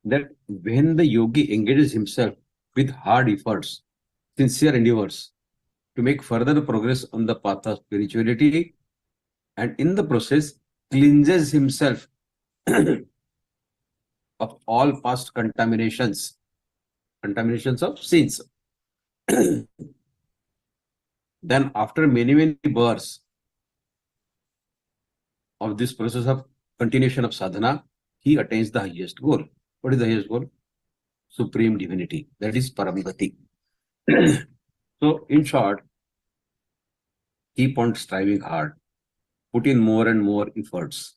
that when the yogi engages himself with hard efforts, sincere endeavors to make further progress on the path of spirituality, and in the process cleanses himself of all past contaminations of sins, then after many births of this process of continuation of sadhana, he attains the highest goal. What is the highest goal? Supreme divinity. That is Paramgati. So, in short, keep on striving hard. Put in more and more efforts.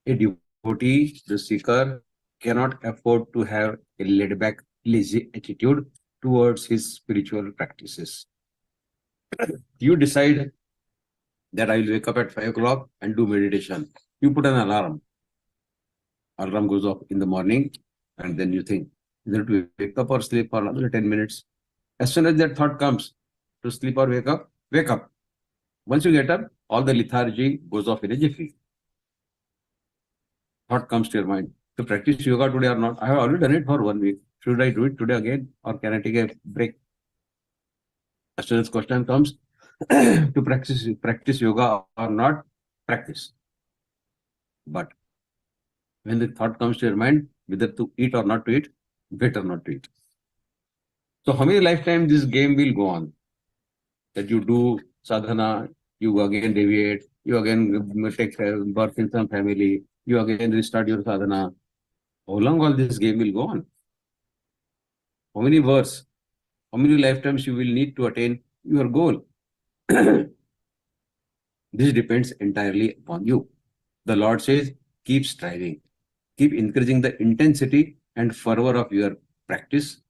A devotee, the seeker, cannot afford to have a laid-back, lazy attitude towards his spiritual practices. You decide that I will wake up at 5 o'clock and do meditation. You put an alarm. Alarm goes off in the morning, and then you think, either to wake up or sleep for another 10 minutes. As soon as that thought comes, to sleep or wake up, wake up. Once you get up, all the lethargy goes off in a jiffy. Thought comes to your mind, to practice yoga today or not? I have already done it for 1 week. Should I do it today again, or can I take a break? As soon as question comes, to practice yoga or not, practice. But when the thought comes to your mind, whether to eat or not to eat, better not to eat. So how many lifetimes this game will go on? That you do sadhana, you again deviate, you again take birth in some family, You again restart your sadhana. How long all this game will go on? How many births? How many lifetimes you will need to attain your goal? This depends entirely upon you. The Lord says, keep striving, keep increasing the intensity and fervor of your practice.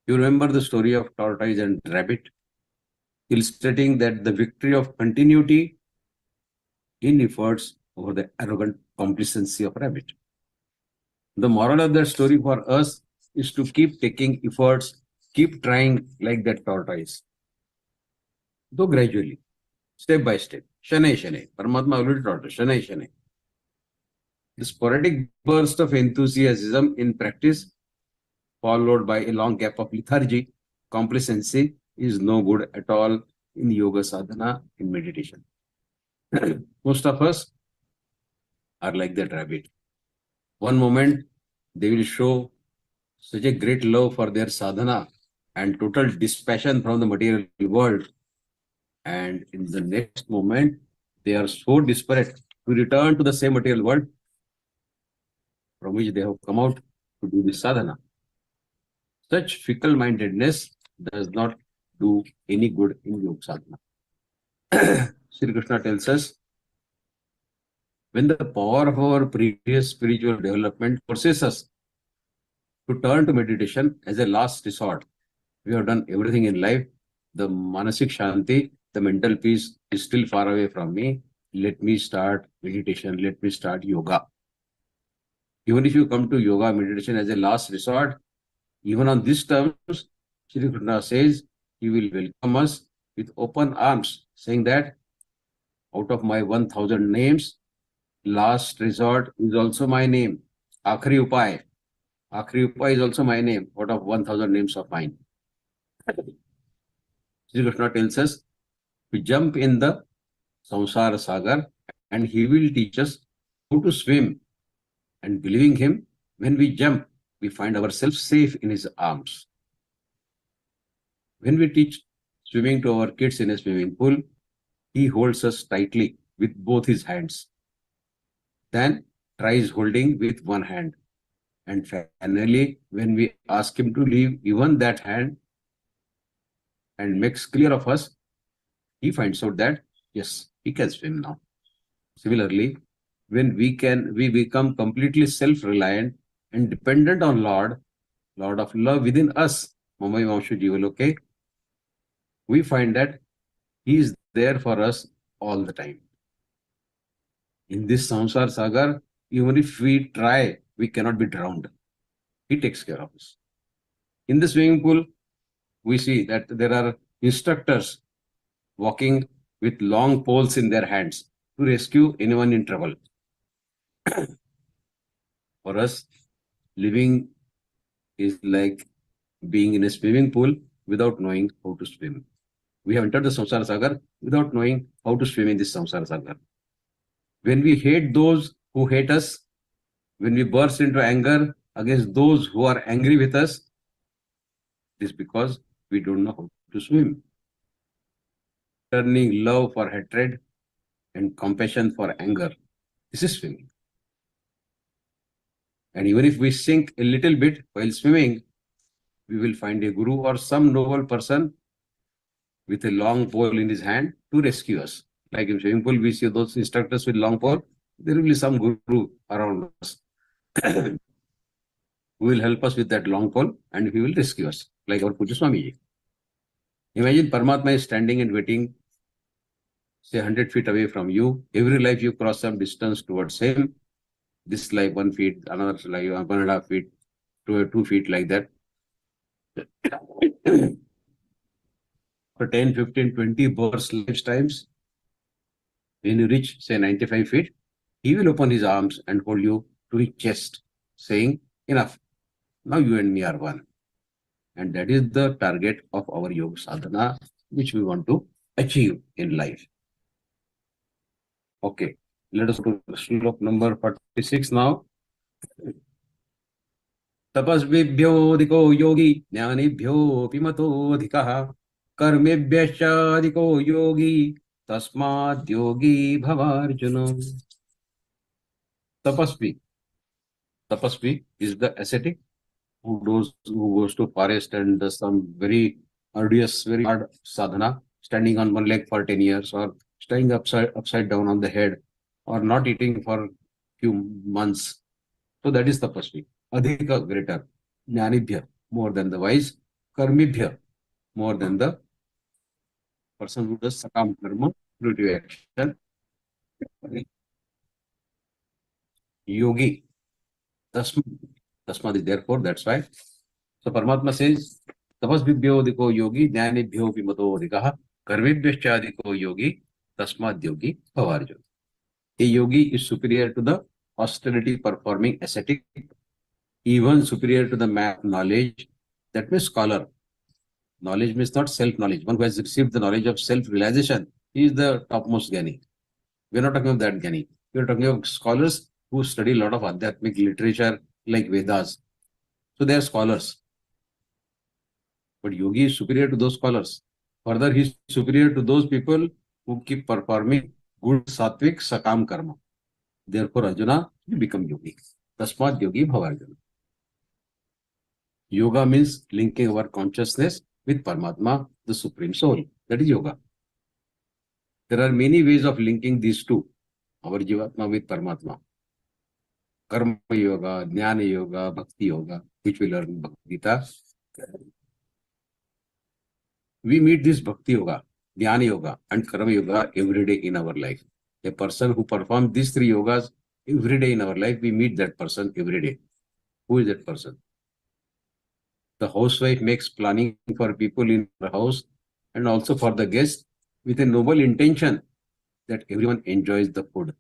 You remember the story of tortoise and rabbit, illustrating that the victory of continuity in efforts over the arrogant complacency of rabbit. The moral of that story for us is to keep taking efforts, keep trying like that tortoise, though gradually, step by step. Shanai Shanai. Paramatma already taught us. Shanai Shanai. The sporadic burst of enthusiasm in practice, followed by a long gap of lethargy, complacency, is no good at all in yoga sadhana, in meditation. Most of us are like that rabbit. One moment they will show such a great love for their sadhana and total dispassion from the material world. And in the next moment, they are so desperate to return to the same material world from which they have come out to do this sadhana. Such fickle-mindedness does not do any good in yoga sadhana. Shri Krishna tells us, when the power of our previous spiritual development forces us to turn to meditation as a last resort, we have done everything in life, the manasik shanti, the mental peace is still far away from me. Let me start meditation. Let me start yoga. Even if you come to yoga meditation as a last resort, even on these terms, Shri Krishna says he will welcome us with open arms, saying that out of my 1000 names, last resort is also my name. Akhri Upay. Akhri Upay is also my name out of 1000 names of mine. Shri Krishna tells us to jump in the samsara sagar and he will teach us how to swim. And believing him, when we jump, we find ourselves safe in his arms. When we teach swimming to our kids in a swimming pool, he holds us tightly with both his hands. Then tries holding with one hand. And finally, when we ask him to leave even that hand and makes clear of us, he finds out that, yes, he can swim now. Similarly, when we become completely self-reliant and dependent on Lord of love within us, Mamai Vamshu Jivaloke, we find that he is there for us all the time. In this samsar sagar, even if we try, we cannot be drowned. He takes care of us. In the swimming pool, we see that there are instructors walking with long poles in their hands to rescue anyone in trouble. For us, living is like being in a swimming pool without knowing how to swim. We have entered the samsara sagar without knowing how to swim in this samsara sagar. When we hate those who hate us, when we burst into anger against those who are angry with us, it is because we don't know how to swim. Turning love for hatred and compassion for anger, this is swimming. And even if we sink a little bit while swimming, we will find a guru or some noble person with a long pole in his hand to rescue us. Like in swimming pool, we see those instructors with long pole. There will be some guru around us who will help us with that long pole and he will rescue us, like our Puja Swamiji. Imagine Paramatma is standing and waiting, say 100 feet away from you. Every life you cross some distance towards him. This life 1 feet, another life 1.5 feet, 2 feet, like that. For 10, 15, 20 births lifetimes, when you reach, say, 95 feet, he will open his arms and hold you to his chest, saying, enough, now you and me are one. And that is the target of our yoga sadhana, which we want to achieve in life. Okay, let us go to slok number 46 now. Tapasvibhyo yogi, jnanibhyo pimato dhikaha, karmebhyashadiko yogi, tasmad yogi bhavarjuna. Tapasvi. Tapasvi is the ascetic who goes to forest and does some very arduous, very hard sadhana, standing on one leg for 10 years, or staying upside down on the head, or not eating for few months. So that is tapasvi. Adhika, greater. Jnanibhya, more than the wise. Karmibhya, more than the person who does sakam karma, fruitive action. Yogi. Tasmad is therefore, that's why. So Paramatma says, tapasvibhyo adhiko yogi, jnanibhyo vimato adhikaha, karmibhyascha adhiko yogi, tasmad yogi bhavarjuna. A yogi is superior to the austerity performing ascetic, even superior to the man of knowledge. That means scholar. Knowledge means not self-knowledge. One who has received the knowledge of self-realization, he is the topmost Gyani. We are not talking of that Gyani. We are talking of scholars who study a lot of Adhyatmic literature like Vedas. So they are scholars. But yogi is superior to those scholars. Further, he is superior to those people who keep performing good sattvic sakam karma. Therefore, Arjuna, you become yogi. Tasmat yogi bhavarjuna. Yoga means linking our consciousness with Paramatma, the Supreme Soul. That is yoga. There are many ways of linking these two, our Jivatma with Paramatma. Karma yoga, Jnana yoga, Bhakti yoga, which we learn in Bhagavad-Gītā. We meet this Bhakti yoga, Jnana yoga, and Karma yoga every day in our life. A person who performs these three yogas every day in our life, we meet that person every day. Who is that person? The housewife makes planning for people in her house and also for the guests with a noble intention that everyone enjoys the food.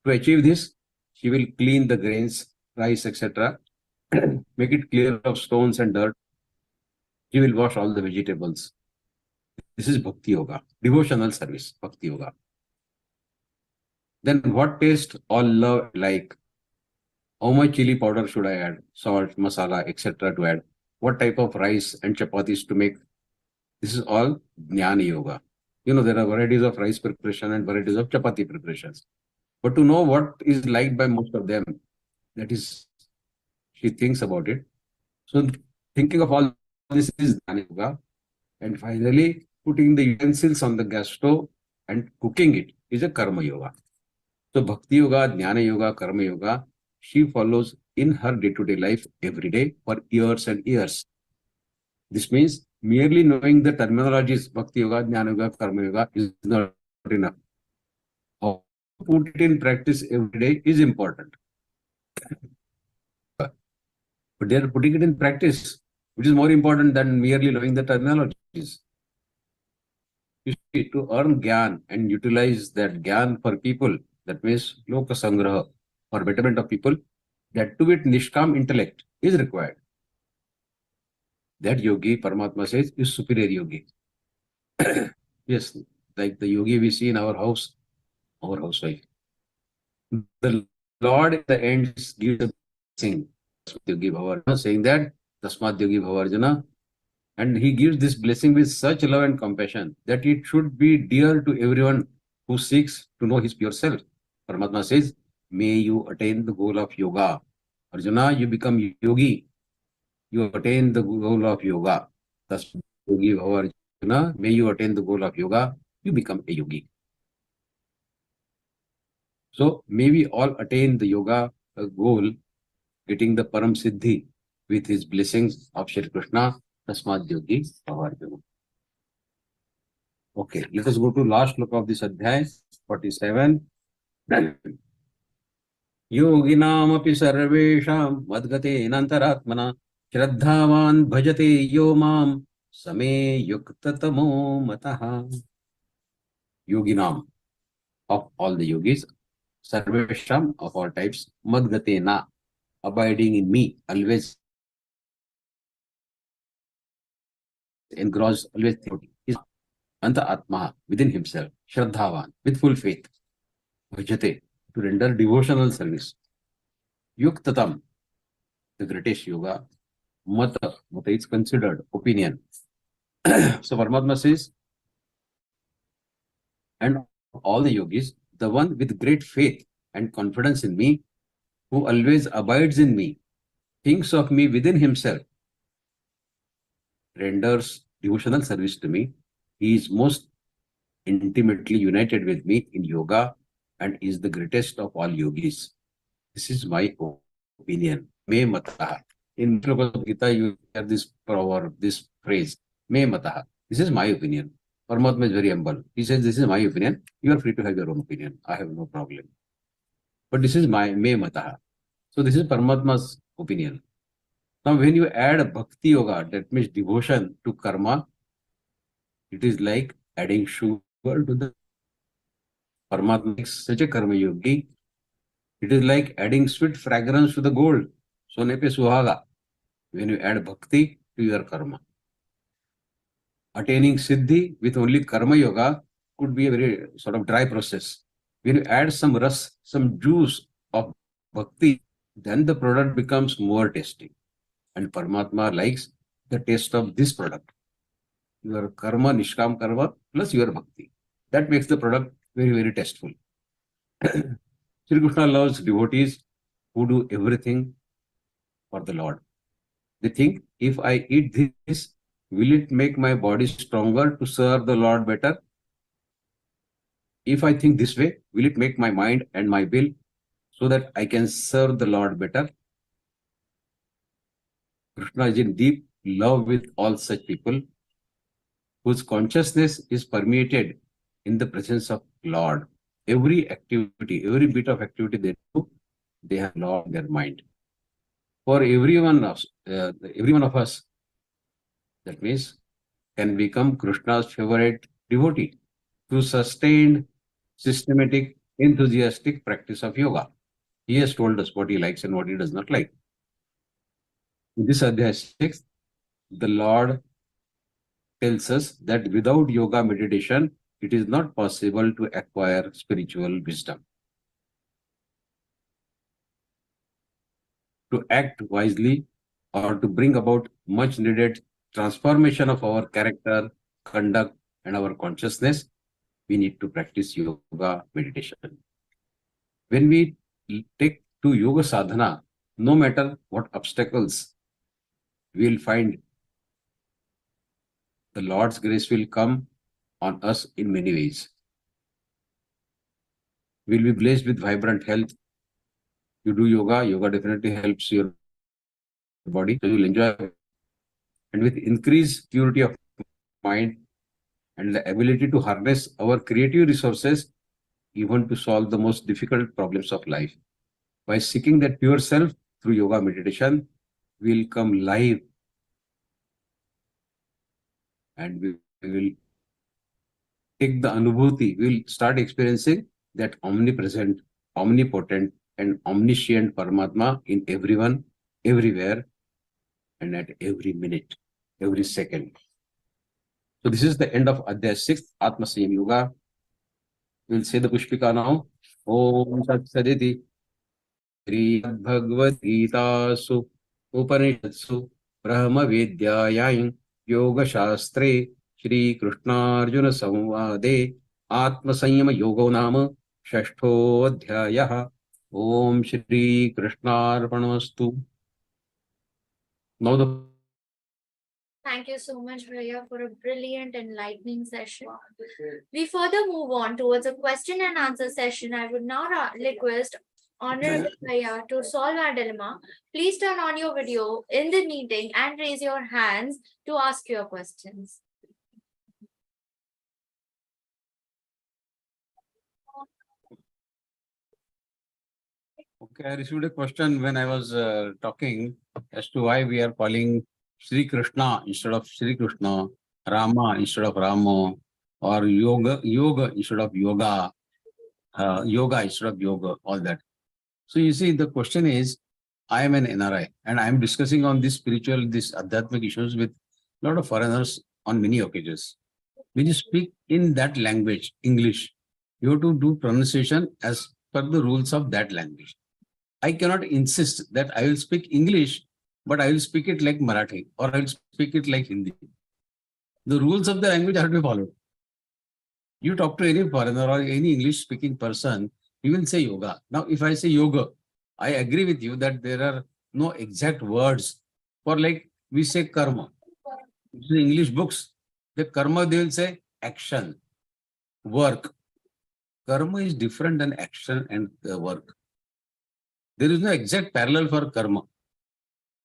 To achieve this, she will clean the grains, rice, etc., make it clear of stones and dirt. She will wash all the vegetables. This is Bhakti Yoga, devotional service, Bhakti Yoga. Then what taste all love like? How much chili powder should I add? Salt, masala, etc. to add? What type of rice and chapatis to make? This is all Jnana Yoga. You know, there are varieties of rice preparation and varieties of chapati preparations. But to know what is liked by most of them, that is, she thinks about it. So thinking of all this is Jnana Yoga. And finally, putting the utensils on the gas stove and cooking it is a Karma Yoga. So Bhakti Yoga, Jnana Yoga, Karma Yoga, she follows in her day-to-day life every day for years and years. This means merely knowing the terminologies Bhakti Yoga, Jnana Yoga, Karma Yoga is not enough. How to put it in practice every day is important. But they are putting it in practice, which is more important than merely knowing the terminologies. You see, to earn Gyan and utilize that Gyan for people, that means Loka Sangraha, for betterment of people, that to it Nishkam intellect is required. That yogi, Paramatma says, is superior yogi. Yes, like the yogi we see in our house, our housewife. The Lord at the end gives a blessing, yogi bhavarjuna, saying that Tasmat yogi bhavarjuna, and he gives this blessing with such love and compassion that it should be dear to everyone who seeks to know his pure self. Paramatma says, may you attain the goal of yoga. Arjuna, you become yogi. You attain the goal of yoga. Thus, yogi bhavarjuna, may you attain the goal of yoga. You become a yogi. So, may we all attain the yoga goal, getting the Param Siddhi with his blessings of Shri Krishna, Tasmad yogi bhavarjuna. Okay, let us go to last look of this Adhyay, 47. Yoginamapi sarvesham madgate nantaratmana shraddhavan bhajate yo mam same yuktatamo mataha. Yoginam, of all the yogis, sarvesham, of all types, madgate na, abiding in me, always engrossed, always thinking, is anta atma, within himself, shraddhavan, with full faith, bhajate, to render devotional service. Yuktatam, the greatest yoga. Mata, mata is considered opinion. So Paramatma says, and all the yogis, the one with great faith and confidence in me, who always abides in me, thinks of me within himself, renders devotional service to me. He is most intimately united with me in yoga and is the greatest of all yogis. This is my opinion. Me mataha. In Bhagavad-Gītā, you hear this proverb, this phrase, me mataha. This is my opinion. Paramatma is very humble. He says, this is my opinion. You are free to have your own opinion. I have no problem. But this is my me mataha. So this is Paramatma's opinion. Now, when you add bhakti yoga, that means devotion to karma, it is like adding sugar to the Paramatma makes such a karma yogi. It is like adding sweet fragrance to the gold. Sone pe suhaga. When you add bhakti to your karma. Attaining siddhi with only karma yoga could be a very sort of dry process. When you add some ras, some juice of bhakti, then the product becomes more tasty. And Paramatma likes the taste of this product. Your karma, nishkam karma plus your bhakti. That makes the product very, very tasteful. Shri Krishna loves devotees who do everything for the Lord. They think, if I eat this, will it make my body stronger to serve the Lord better? If I think this way, will it make my mind and my will so that I can serve the Lord better? Krishna is in deep love with all such people whose consciousness is permeated in the presence of Lord. Every activity, every bit of activity they do, they have Lord in their mind. For every one of us, that means, can become Krishna's favorite devotee through sustained, systematic, enthusiastic practice of yoga. He has told us what he likes and what he does not like. In this Adhyaya 6, the Lord tells us that without yoga meditation, it is not possible to acquire spiritual wisdom. To act wisely or to bring about much needed transformation of our character, conduct, and our consciousness, we need to practice yoga meditation. When we take to yoga sadhana, no matter what obstacles, we will find the Lord's grace will come on us in many ways. We will be blessed with vibrant health. You do yoga, yoga definitely helps your body, so you will enjoy it. And with increased purity of mind and the ability to harness our creative resources, even to solve the most difficult problems of life. By seeking that pure self through yoga meditation, we will come live and we will take the anubhuti, we will start experiencing that omnipresent, omnipotent, and omniscient Paramatma in everyone, everywhere, and at every minute, every second. So this is the end of Adhyaya 6, Atma Sanyam Yoga. We will say the Pushpika now. Om Tat Saditi Śrīmad-Bhagavadgītā Su Upanishadsu Brahma Vidyāyāṃ Yoga Shastre Shri Krishna Arjuna Samvade Atma Sanyama Yogo Nama Shashtho Adhyayah. Om Shri Krishna Arpanamastu. Now the Thank you so much, Vaidya, for a brilliant, enlightening session. We further move on towards a question and answer session. I would now request Honorable Vaidya to solve our dilemma. Please turn on your video in the meeting and raise your hands to ask your questions. Okay, I received a question when I was talking as to why we are calling Shri Krishna instead of Shri Krishna, Rama instead of Rama, or yoga instead of yoga, yoga instead of yoga, all that. So you see, the question is, I am an NRI and I am discussing on this spiritual, this adhyatmic issues with a lot of foreigners on many occasions. When you speak in that language, English, you have to do pronunciation as per the rules of that language. I cannot insist that I will speak English, but I will speak it like Marathi or I will speak it like Hindi. The rules of the language have to be followed. You talk to any foreigner or any English speaking person, He will say yoga. Now, if I say yoga, I agree with you that there are no exact words for, like we say karma. In English books, the karma, they will say action, work. Karma is different than action and work. There is no exact parallel for karma.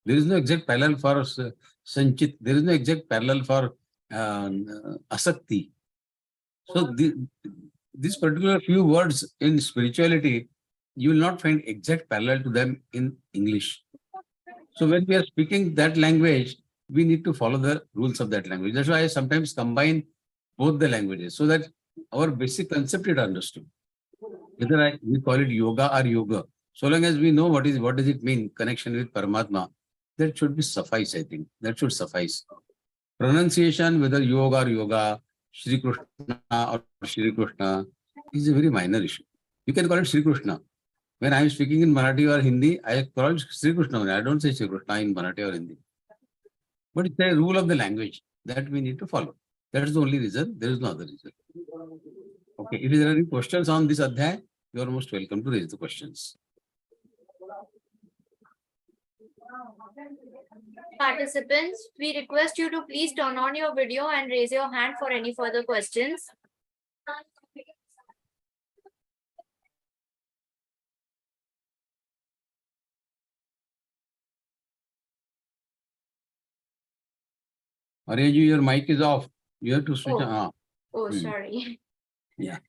There is no exact parallel for sanchit. There is no exact parallel for asakti. So these particular few words in spirituality, you will not find exact parallel to them in English. So when we are speaking that language, we need to follow the rules of that language. That's why I sometimes combine both the languages so that our basic concept is understood. Whether we call it yoga or yoga, so long as we know what does it mean, connection with Paramatma, that should be suffice, I think. That should suffice. Pronunciation, whether yoga or yoga, Shri Krishna or Shri Krishna, is a very minor issue. You can call it Shri Krishna. When I am speaking in Marathi or Hindi, I call it Shri Krishna. I don't say Shri Krishna in Marathi or Hindi. But it's a rule of the language that we need to follow. That is the only reason. There is no other reason. Okay, if there are any questions on this adhyay, you are most welcome to raise the questions. Participants, we request you to please turn on your video and raise your hand for any further questions. Arey, your mic is off. You have to switch on. Oh, sorry. Yeah.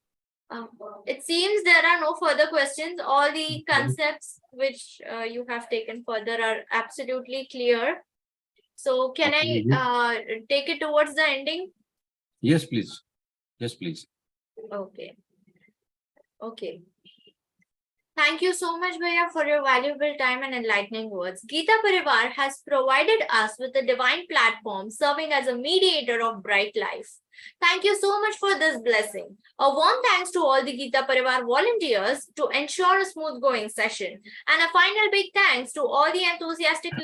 It seems there are no further questions. All the concepts which you have taken further are absolutely clear. So can I take it towards the ending? Yes, please. Yes, please. Okay. Okay. Thank you so much, Vaidya, for your valuable time and enlightening words. Geeta Parivar has provided us with a divine platform serving as a mediator of bright life. Thank you so much for this blessing. A warm thanks to all the Geeta Parivar volunteers to ensure a smooth going session. And a final big thanks to all the enthusiastic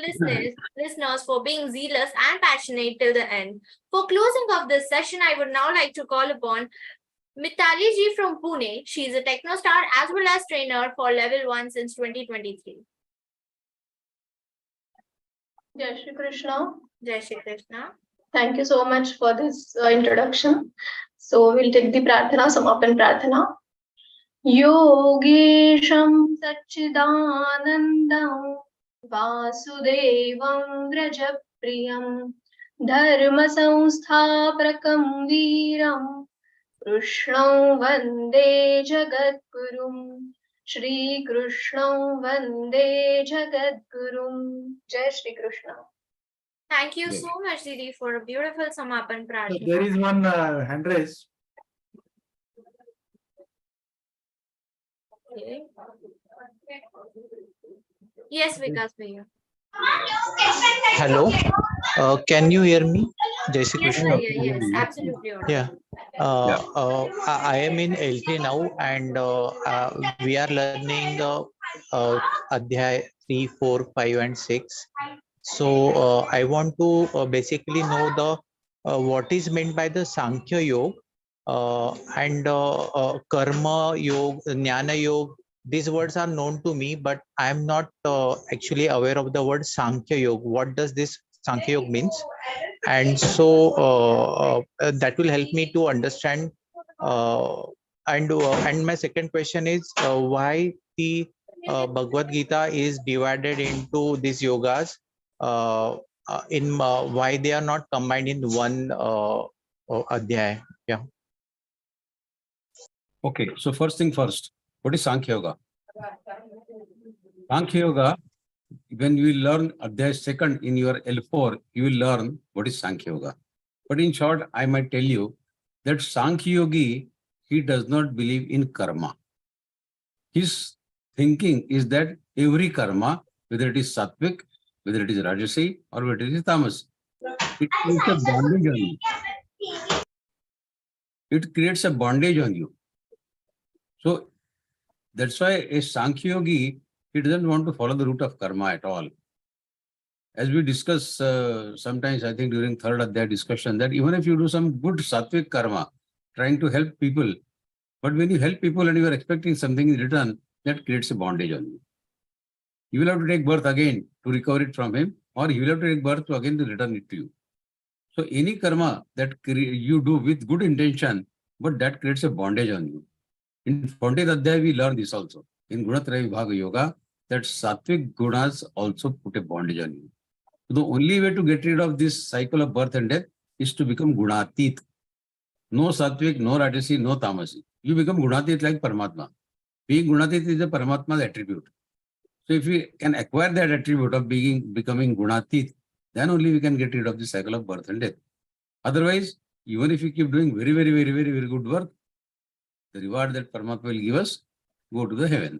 listeners for being zealous and passionate till the end. For closing of this session, I would now like to call upon Mitali ji from Pune. She is a techno star as well as trainer for level 1 since 2023. Jai Shri Krishna. Jai Shri Krishna. Thank you so much for this introduction. So we'll take the Prarthana, Samapan Prarthana. Yogesham Sachidanandam Vasudevam Vrajapriyam Dharma Samsthaprakam Veeram Krishnam Vande Jagadgurum Shri Krishnam Vande Jagadgurum. Jai Shri Krishna. Thank you so much, Didi, for a beautiful Samapan Prarthana. There is one hand raise. Okay. Yes, Vikas, Bhaiya. Hello, can you hear me? Jai Shri Yes, Krishna. Bhaiya, yes, absolutely. All right. Yeah, I am in L3 now, and we are learning Adhyay 3, 4, 5, and 6. So I want to basically know the what is meant by the Sankhya Yoga and Karma Yoga, Jnana Yoga. These words are known to me, but I am not actually aware of the word Sankhya Yoga. What does this Sankhya Yoga means? And so that will help me to understand. And my second question is why the Bhagavad Gita is divided into these yogas. Why they are not combined in one adhyay? Yeah. Okay, so first thing first, what is Sankhya Yoga? Sankhya Yoga, when you learn Adhyay second in your L4, you will learn what is Sankhya Yoga. But in short, I might tell you that Sankhya Yogi, he does not believe in karma. His thinking is that every karma, whether it is sattvic, whether it is rajasi, or whether it is tamas, it creates a bondage on you. It creates a bondage on you. So that's why a Sankhya Yogi, he doesn't want to follow the route of karma at all. As we discuss sometimes, I think during third Adhyay discussion, that even if you do some good sattvic karma, trying to help people, But when you help people and you are expecting something in return, that creates a bondage on you. You will have to take birth again to recover it from him, or he will have to take birth to again to return it to you. So any karma that you do with good intention, but that creates a bondage on you. In 20th Adhyay, we learn this also. In Gunatraya Vibhaga Yoga, that Sattvic Gunas also put a bondage on you. So the only way to get rid of this cycle of birth and death is to become Gunatit. No Sattvic, no Rajasi, no Tamasi. You become Gunatit like Paramatma. Being Gunatit is a Paramatma's attribute. So if we can acquire that attribute of becoming Gunatit, then only we can get rid of the cycle of birth and death. Otherwise, even if we keep doing very good work, the reward that Paramatma will give us, go to the heaven.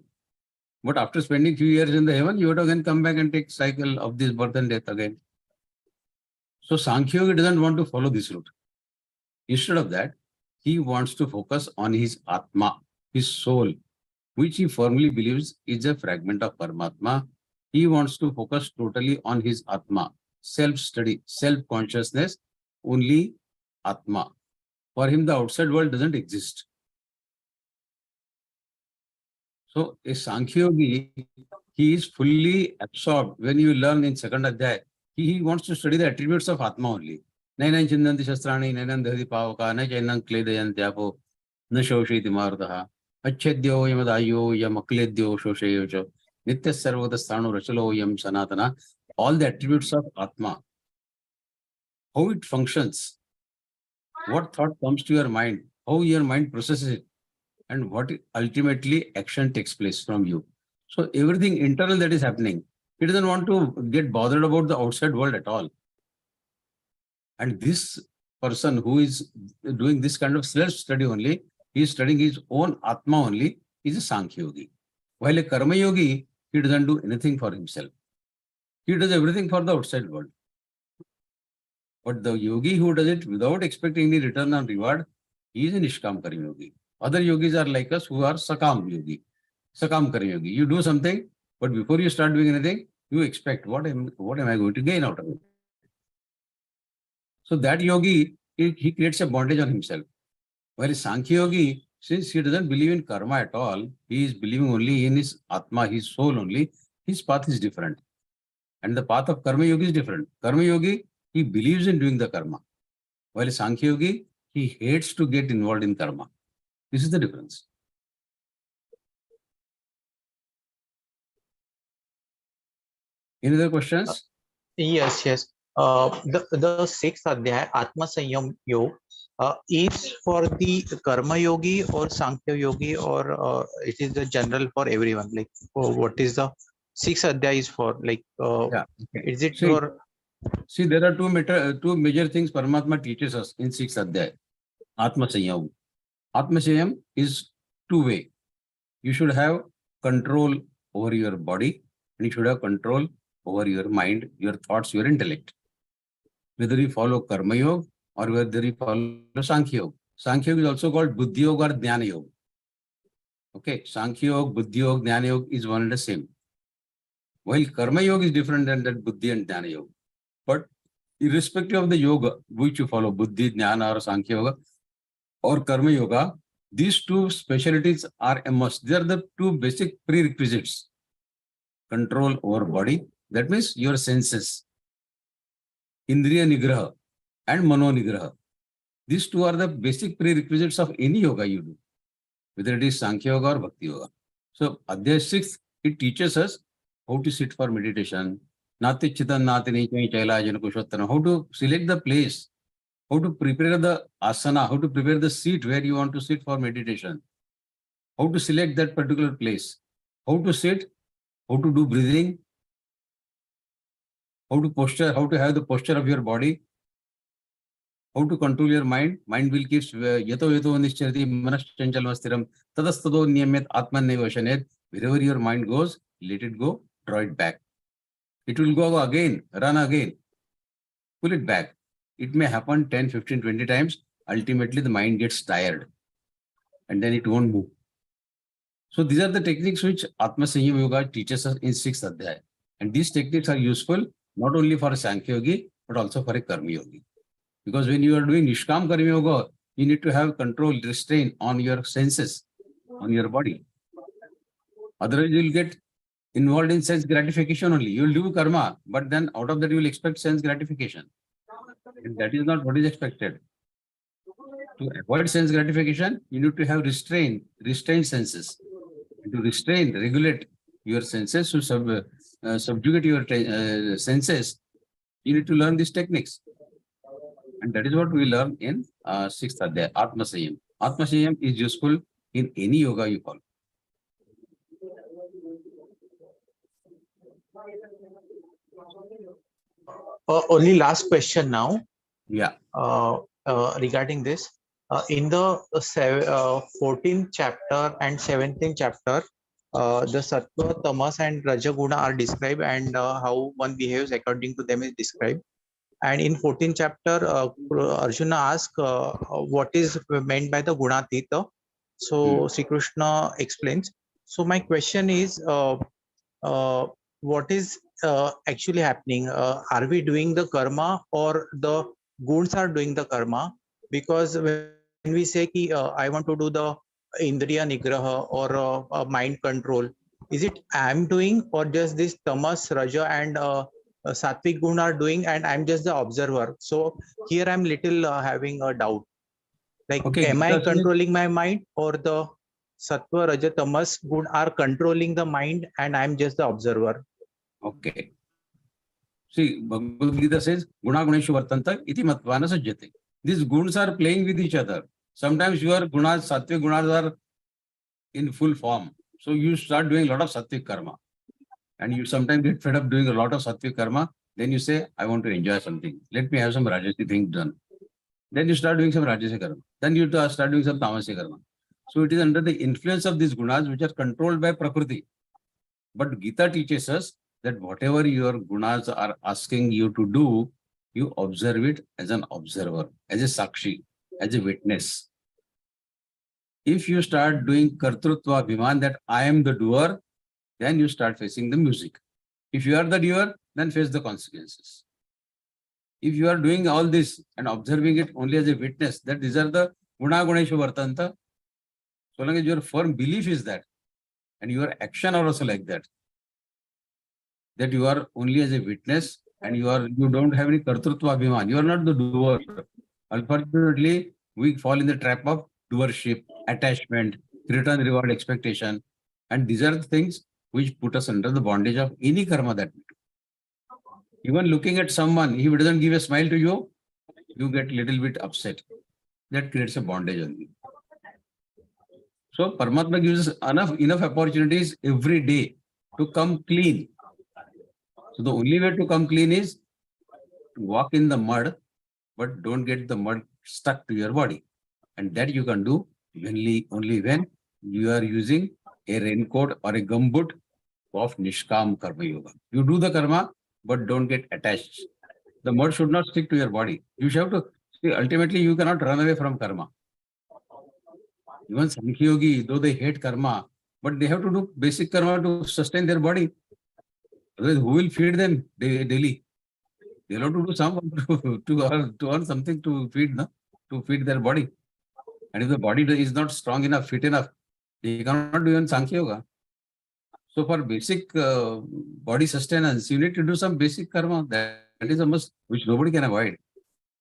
But after spending few years in the heaven, you have to again come back and take cycle of this birth and death again. So Sankhya Yogi doesn't want to follow this route. Instead of that, he wants to focus on his Atma, his soul, which he firmly believes is a fragment of Paramatma. He wants to focus totally on his Atma, self-study, self-consciousness, only Atma. For him, the outside world doesn't exist. So a Sankhya Yogi, he is fully absorbed. When you learn in second Adhyay, he wants to study the attributes of Atma only. Nainan chindanti shastrani, nainan dhati pavaka, na chainan kledayantyapo, na shoshiti marutaha, achedyo yamadayo yamakledyo shoshayocho, nitya sarvata sthanu rachalo yam sanatana. All the attributes of Atma. How it functions, what thought comes to your mind, how your mind processes it, and what ultimately action takes place from you. So everything internal that is happening, he doesn't want to get bothered about the outside world at all. And this person who is doing this kind of self-study only, he is studying his own Atma only, is a Sankhya Yogi. While a Karma Yogi, he doesn't do anything for himself. He does everything for the outside world. But the yogi who does it without expecting any return on reward, he is a Nishkam Karma Yogi. Other yogis are like us who are Sakam Yogi. Sakam Karma Yogi. You do something, but before you start doing anything, you expect what am I going to gain out of it? So that yogi, he creates a bondage on himself. While a Sankhya Yogi, since he doesn't believe in karma at all, he is believing only in his Atma, his soul only, his path is different. And the path of Karma Yogi is different. Karma Yogi, he believes in doing the karma. While a Sankhya Yogi, he hates to get involved in karma. This is the difference. Any other questions? Yes. The sixth Adhyay, Atma Sanyam Yoga, is for the Karma Yogi or Sankhya Yogi, or it is the general for everyone? Like, what is the sixth Adhyay is for? Like, is it for? See, there are two major things Paramatma teaches us in sixth Adhyay. Atma Sanyam. Atma Sanyam is two-way. You should have control over your body, and you should have control over your mind, your thoughts, your intellect. Whether you follow Karma Yoga or whether you follow Sankhya Yoga. Sankhya Yoga is also called Buddhi Yoga or Jnana Yoga. Okay, Sankhya Yoga, Buddhi Yoga, Jnana Yoga is one and the same. While Karma Yoga is different than that Buddhi and Jnana Yoga. But irrespective of the yoga which you follow, Buddhi, Jnana or Sankhya Yoga or Karma Yoga, these two specialties are a must. They are the two basic prerequisites. Control over body, that means your senses. Indriya Nigraha and Mano Nigraha. These two are the basic prerequisites of any yoga you do, whether it is Sankhya Yoga or Bhakti Yoga. So, Adhyay 6, it teaches us how to sit for meditation, how to select the place, how to prepare the asana, how to prepare the seat where you want to sit for meditation, how to select that particular place, how to sit, how to do breathing, how to posture, how to have the posture of your body, how to control your mind. Mind will keep yato nischarati manaschanchalam tadastado niyamyat atmaneva shanet. Wherever your mind goes, let it go, draw it back. It will go again, run again, pull it back. It may happen 10, 15, 20 times. Ultimately, the mind gets tired and then it won't move. So these are the techniques which Atma Sanyam Yoga teaches us in 6th Adhyay. And these techniques are useful not only for a Sankhya Yogi, but also for a Karma Yogi. Because when you are doing Nishkam Karma Yoga, you need to have control, restraint on your senses, on your body. Otherwise, you'll get involved in sense gratification only. You'll do karma, but then out of that, you will expect sense gratification. And that is not what is expected. To avoid sense gratification, you need to have restrained senses. To restrain, regulate your senses, to subjugate your senses, you need to learn these techniques. And that is what we learn in 6th Adhyaya, Atma Sanyam. Atma Sanyam is useful in any yoga you follow. Only last question now. Yeah. Regarding this, in the 14th chapter and 17th chapter, the sattva, tamas, and rajaguna are described, and how one behaves according to them is described. And in 14th chapter, Arjuna asks what is meant by the gunatita. So Sri Krishna explains. So my question is, what is actually happening? Are we doing the karma, or the guns are doing the karma? Because when we say ki, I want to do the indriya nigraha or mind control, is it I am doing, or just this tamas, raja, and sattvic gun are doing, and I'm just the observer? So here I'm little having a doubt. Like, Okay, am I Geeta says- controlling my mind, or the sattva, raja, tamas gun are controlling the mind, and I'm just the observer? Okay. See, Bhagavad Gita says, Guna Guneshu Vartanta iti matvana sajjate. These guns are playing with each other. Sometimes your gunas, sattvic gunas are in full form. So you start doing a lot of sattvic karma. And you sometimes get fed up doing a lot of sattvic karma. Then you say, I want to enjoy something. Let me have some rajasi thing done. Then you start doing some rajasi karma. Then you start doing some tamasi karma. So it is under the influence of these gunas which are controlled by Prakriti. But Gita teaches us that whatever your gunas are asking you to do, you observe it as an observer, as a sakshi, as a witness. If you start doing kartrutva abhiman, that I am the doer, then you start facing the music. If you are the doer, then face the consequences. If you are doing all this and observing it only as a witness, that these are the guna guneshu vartanta, so long as your firm belief is that, and your action are also like that you are only as a witness, and you don't have any kartrutva abhiman. You are not the doer. Unfortunately, we fall in the trap of doership, attachment, return reward expectation. And these are the things which put us under the bondage of any karma that we do. Even looking at someone, if he doesn't give a smile to you, you get a little bit upset. That creates a bondage on you. So Paramatma gives us enough opportunities every day to come clean. So the only way to come clean is to walk in the mud, but don't get the mud stuck to your body. And that you can do only when you are using a raincoat or a gumboot of Nishkam Karma Yoga. You do the karma, but don't get attached. The mud should not stick to your body. You have to see, ultimately, you cannot run away from karma. Even Sankhya Yogi, though they hate karma, but they have to do basic karma to sustain their body. Otherwise, who will feed them daily? They have to do some to earn something to feed their body. And if the body is not strong enough, fit enough, they cannot do even Sankhya Yoga. So for basic body sustenance, you need to do some basic karma. That is a must, which nobody can avoid.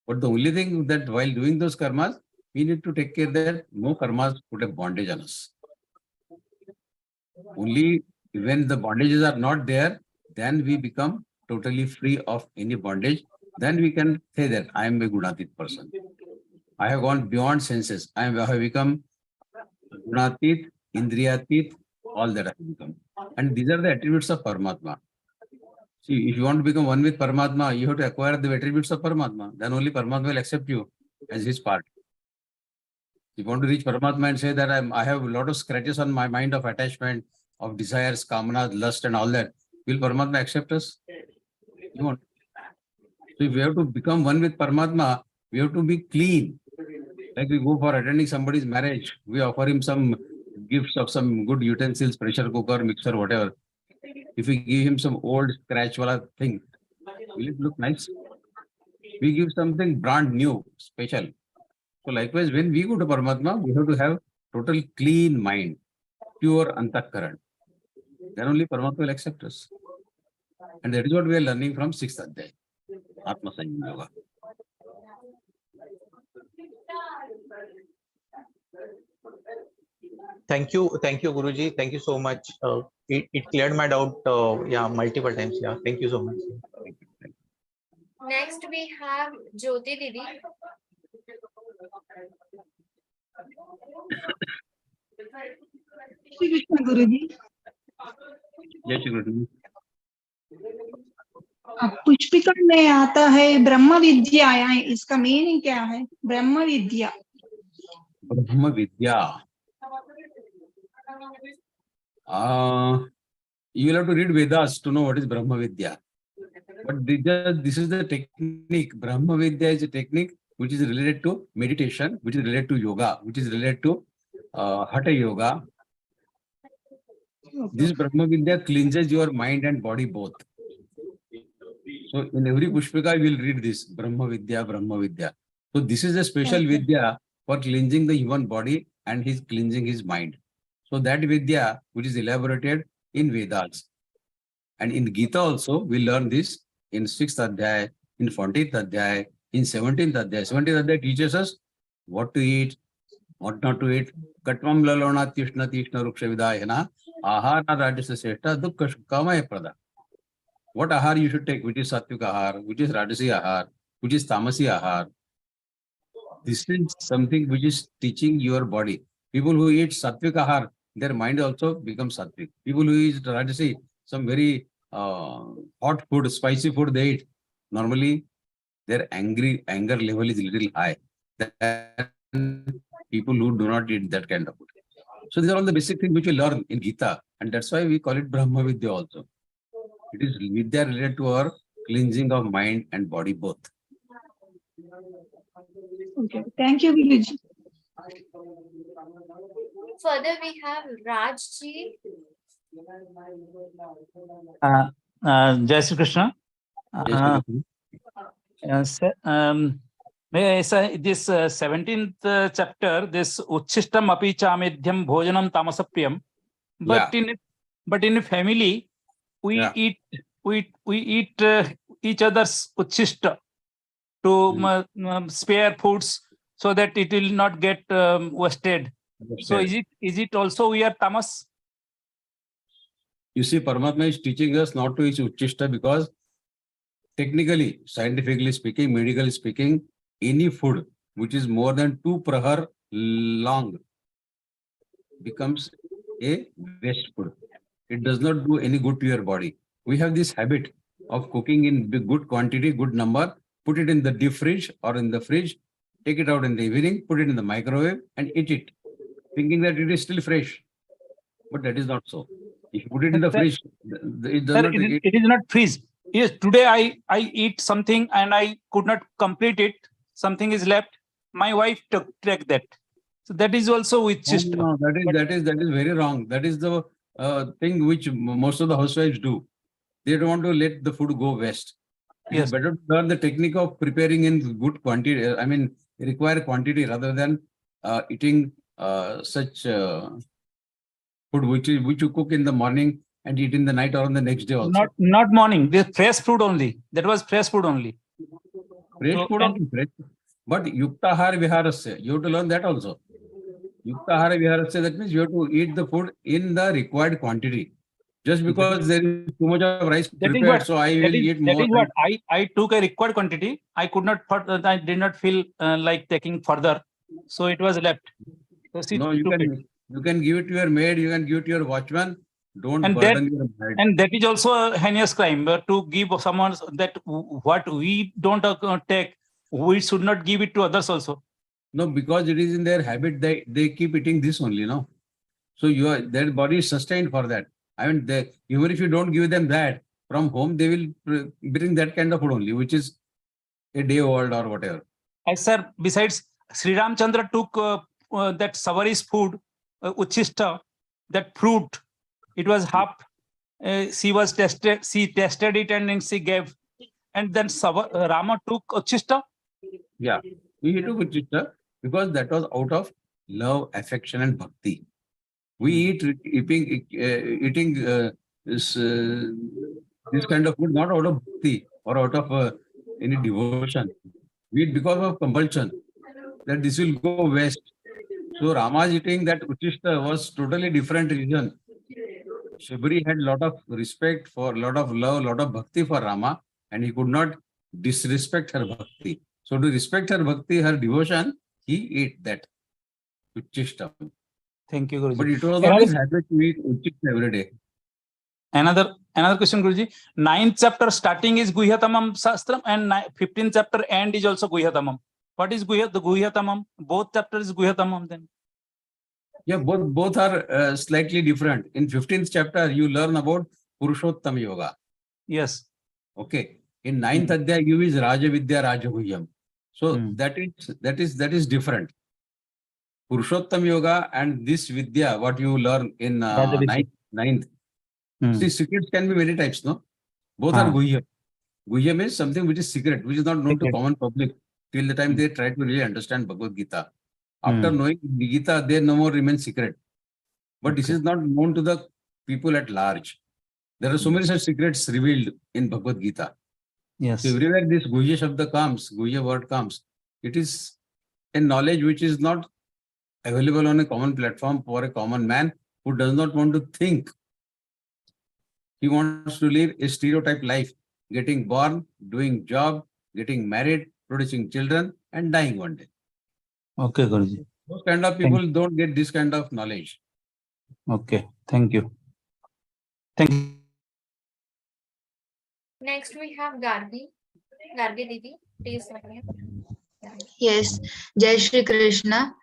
But the only thing that while doing those karmas, we need to take care that no karmas put a bondage on us. Only when the bondages are not there, then we become totally free of any bondage. Then we can say that I am a gunatit person. I have gone beyond senses. I have become gunatit, indriyatit, all that I have become. And these are the attributes of Paramatma. See, if you want to become one with Paramatma, you have to acquire the attributes of Paramatma. Then only Paramatma will accept you as his part. If you want to reach Paramatma and say that I have a lot of scratches on my mind of attachment, of desires, kamanas, lust, and all that, will Paramatma accept us? You won't. So if we have to become one with Paramatma, we have to be clean. Like we go for attending somebody's marriage, we offer him some gifts of some good utensils, pressure cooker, mixer, whatever. If we give him some old scratch wala thing, will it look nice? We give something brand new, special. So likewise, when we go to Paramatma, we have to have total clean mind, pure antakaran. Then only Paramatma will accept us. And that is what we are learning from 6th Adhyay, Atma Sanyam Yoga. Thank you, Guruji. Thank you so much. It cleared my doubt, yeah, multiple times. Yeah, thank you so much. Next we have Jyoti Didi. Shri Krishna Guru ji. Jai Shri Krishna. Pushpika में आता है ब्रह्म विद्या आया है, इसका meaning क्या है? ब्रह्म विद्या। Brahma Vidya. You will have to read Vedas to know what is Brahma Vidya. But this is the technique. Brahma Vidya is a technique which is related to meditation, which is related to yoga, which is related to Hatha Yoga. This Brahma Vidya cleanses your mind and body both. So in every Pushpika, you will read this Brahma Vidya, Brahma Vidya. So this is a special Vidya for cleansing the human body and his cleansing his mind. So that Vidya, which is elaborated in Vedas. And in Geeta also, we learn this in 6th Adhyay, in 14th Adhyay, in 17th Adhyay. 17th Adhyay teaches us what to eat, what not to eat. Katvam lalona tishna tishna ruksha vidayana ahara rajasa seshta dukkha kamaya prada. What ahar you should take, which is sattvic ahar, which is rajasi ahar, which is tamasi ahar. This is something which is teaching your body. People who eat sattvic ahar, their mind also becomes sattvic. People who eat rajasi, some very hot food, spicy food they eat, normally their anger level is a little high than people who do not eat that kind of food. So these are all the basic things which we learn in Geeta, and that's why we call it Brahma Vidya also. It is Vidya related to our cleansing of mind and body both. Okay, thank you, Guruji. Further we have Rajji. Jai Shri Krishna. May I say this 17th chapter, this Uchishtam api chamedhyam bhojanam tamasapriyam. But in a family, we eat each other's uchishta to spare foods so that it will not get wasted. So is it also we are tamas? You see, Paramatma is teaching us not to eat uchishta because technically, scientifically speaking, medically speaking, any food which is more than 2 prahar long becomes a waste food. It does not do any good to your body. We have this habit of cooking in good quantity, good number, put it in the deep fridge or in the fridge, take it out in the evening, put it in the microwave and eat it, thinking that it is still fresh. But that is not so. If you put it in the fridge, it does not. It is not freeze. Yes, today I eat something and I could not complete it. Something is left. My wife take that. So that is also with system. No, that is very wrong. That is the thing which most of the housewives do. They don't want to let the food go waste. It's better to learn the technique of preparing in good quantity. I mean, require quantity rather than eating such food which you cook in the morning and eat in the night or on the next day also. Not morning. This fresh food only. That was fresh food only. Fresh food only. Fresh. But yuktahara viharasya, you have to learn that also. Yuktahara viharasya, that means you have to eat the food in the required quantity. Just because there is too much of rice prepared, so I will eat more. That is what I took a required quantity. I could not. I did not feel like taking further, so it was left. So no, you can give it to your maid. You can give it to your watchman. Don't burden your maid. And that is also a heinous crime. To give someone that what we don't take, we should not give it to others also. No, because it is in their habit. They keep eating this only, no. So their body is sustained for that. I mean, even if you don't give them that from home, they will bring that kind of food only, which is a day old or whatever. Sir, besides, Sri Ramchandra took that Savari's food, Uchishta, that fruit. It was half. She tested it and then she gave. And then Rama took Uchishta. Yeah, he took Uchishta. because that was out of love, affection, and bhakti. We eating this kind of food not out of bhakti or out of any devotion. We eat because of compulsion that this will go west. So Rama's eating that Uchishta was totally different reason. Shabri had lot of respect for, lot of love, lot of bhakti for Rama, and he could not disrespect her bhakti. So to respect her bhakti, her devotion, he ate that Uchishta. Thank you, Guruji. But it was not his habit to eat Uchishta every day. Another question, Guruji. 9th chapter starting is Guhyatamam Shastram and 15th chapter end is also Guhyatamam. What is Guhyatamam? Both chapters is Guhyatamam then. Yeah, both are slightly different. In 15th chapter, you learn about Purushottam Yoga. Yes. Okay. In 9th Adhyaya, you is Raja Vidya Raja Guhyam. So that is different. Purushottam Yoga and this Vidya, what you learn in 9th. See, secrets can be many types, no? Both are Guhyam. Guhyam is something which is secret, which is not known to common public till the time they try to really understand Bhagavad-Gītā. After knowing Gita, they no more remain secret. But this is not known to the people at large. There are so many such secrets revealed in Bhagavad-Gītā. Yes. So everywhere this Guhya Shabda comes, Guhya word comes, it is a knowledge which is not available on a common platform for a common man who does not want to think. He wants to live a stereotype life, getting born, doing job, getting married, producing children, and dying one day. Okay, Guruji. Those kind of people don't get this kind of knowledge. Okay, thank you. Thank you. Next we have Gargi. Gargi Didi, please. Yes, Jai Shri Krishna.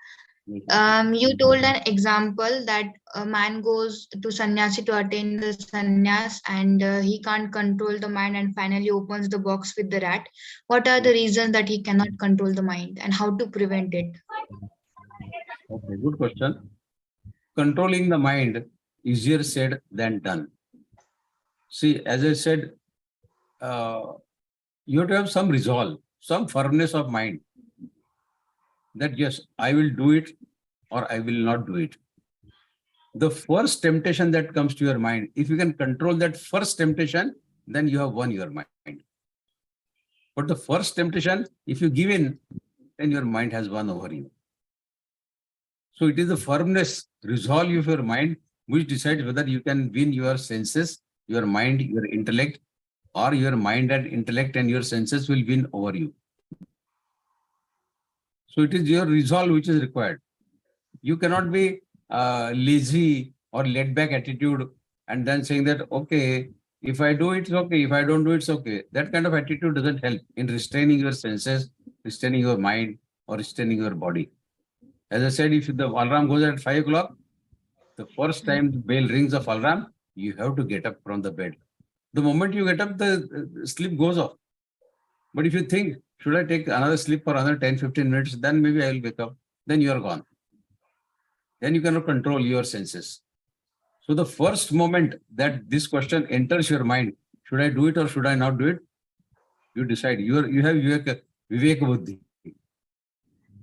You told an example that a man goes to sannyasi to attain the sannyas and he can't control the mind and finally opens the box with the rat. What are the reasons that he cannot control the mind and how to prevent it? Okay, good question. Controlling the mind, easier said than done. See, as I said, you have to have some resolve, some firmness of mind that yes, I will do it or I will not do it. The first temptation that comes to your mind, if you can control that first temptation, then you have won your mind. But the first temptation, if you give in, then your mind has won over you. So it is the firmness, resolve of your mind, which decides whether you can win your senses, your mind, your intellect, or your mind and intellect and your senses will win over you. So it is your resolve which is required. You cannot be lazy or laid back attitude and then saying that, okay, if I do it, it's okay. If I don't do it, it's okay. That kind of attitude doesn't help in restraining your senses, restraining your mind, or restraining your body. As I said, if the alarm goes at 5 o'clock, the first time the bell rings of alarm, you have to get up from the bed. The moment you get up, the sleep goes off. But if you think, should I take another sleep for another 10-15 minutes, then maybe I will wake up. Then you are gone. Then you cannot control your senses. So the first moment that this question enters your mind, should I do it or should I not do it? You decide. You have Viveka Buddhi.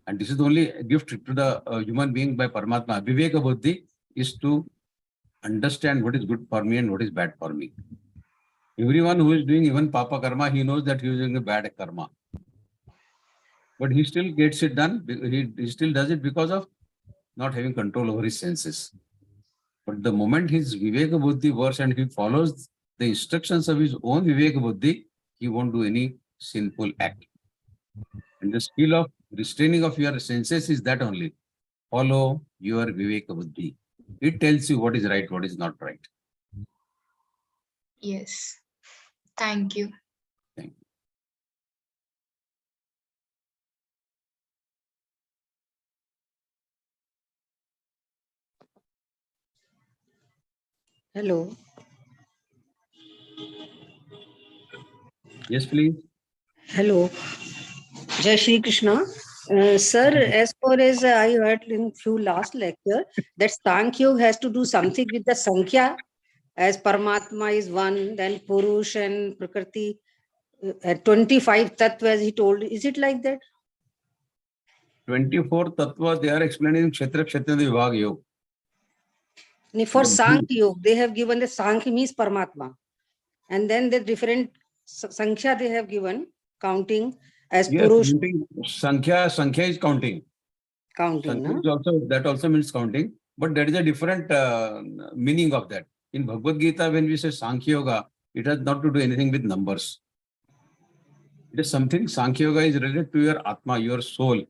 And this is the only gift to the human being by Paramatma. Viveka Buddhi is to understand what is good for me and what is bad for me. Everyone who is doing even Papa Karma, he knows that he is doing a bad karma. But he still gets it done. He still does it because of not having control over his senses. But the moment his Viveka Buddhi works and he follows the instructions of his own Viveka Buddhi, he won't do any sinful act. And the skill of restraining of your senses is that only. Follow your Viveka Buddhi. It tells you what is right, what is not right. Yes. Thank you. Thank you. Hello. Yes, please. Hello. Jai Shri Krishna. Sir, as far as I heard in few last lecture, that Sankhya has to do something with the Sankhya, as Paramatma is one, then Purush and Prakriti, 25 Tattvas he told. Is it like that? 24 tattva, they are explaining in Kshetra Vibhag Yoga. For Sankhya Yoga, they have given the Sankhya means Paramatma. And then the different Sankhya they have given, counting as Purush. Sankhya is counting. Counting, no? That also means counting. But that is a different meaning of that. In Bhagavad-Gītā, when we say Sankhya Yoga, it has not to do anything with numbers. It is something, Sankhya Yoga is related to your Atma, your soul,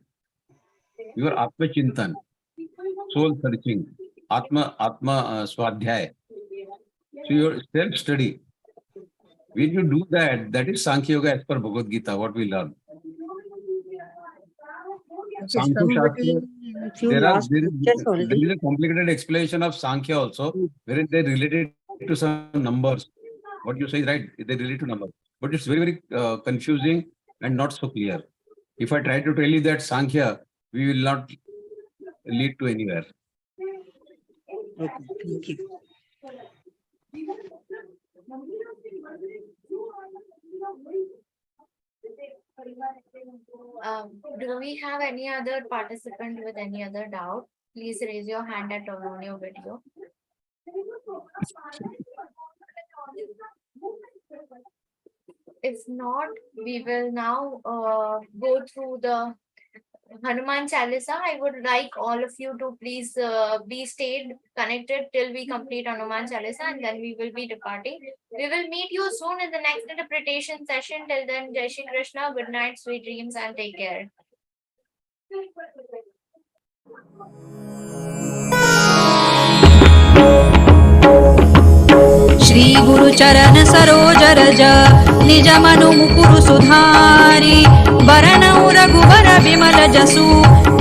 your Atma Chintan, soul searching, Atma Swadhyay. So your self-study. When you do that, that is Sankhya Yoga as per Bhagavad-Gītā, what we learn. Sankhya Shastra, there is a complicated explanation of Sankhya also, wherein they related to some numbers. What you say is right, they relate to numbers. But it's very, very confusing and not so clear. If I try to tell you that Sankhya, we will not lead to anywhere. Okay, thank you. Do we have any other participant with any other doubt? Please raise your hand and turn on your video. If not, we will now go through the Hanuman Chalisa. I would like all of you to please stay connected till we complete Hanuman Chalisa, and then we will be departing. We will meet you soon in the next interpretation session. Till then, Jai Shri Krishna, good night, sweet dreams, and take care. Shri गुरु चरण सरोज रज निज मनु मुकुरु सुधारी बरनउ रघुबर बिमल जसु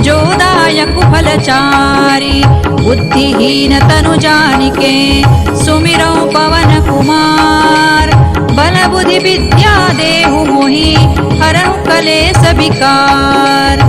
जोदायक फलचारी बुद्धिहीन तनु जानिके सुमिरौ पवन कुमार बल बुद्धि विद्या देहु मोहि हरहु कलेस विकार।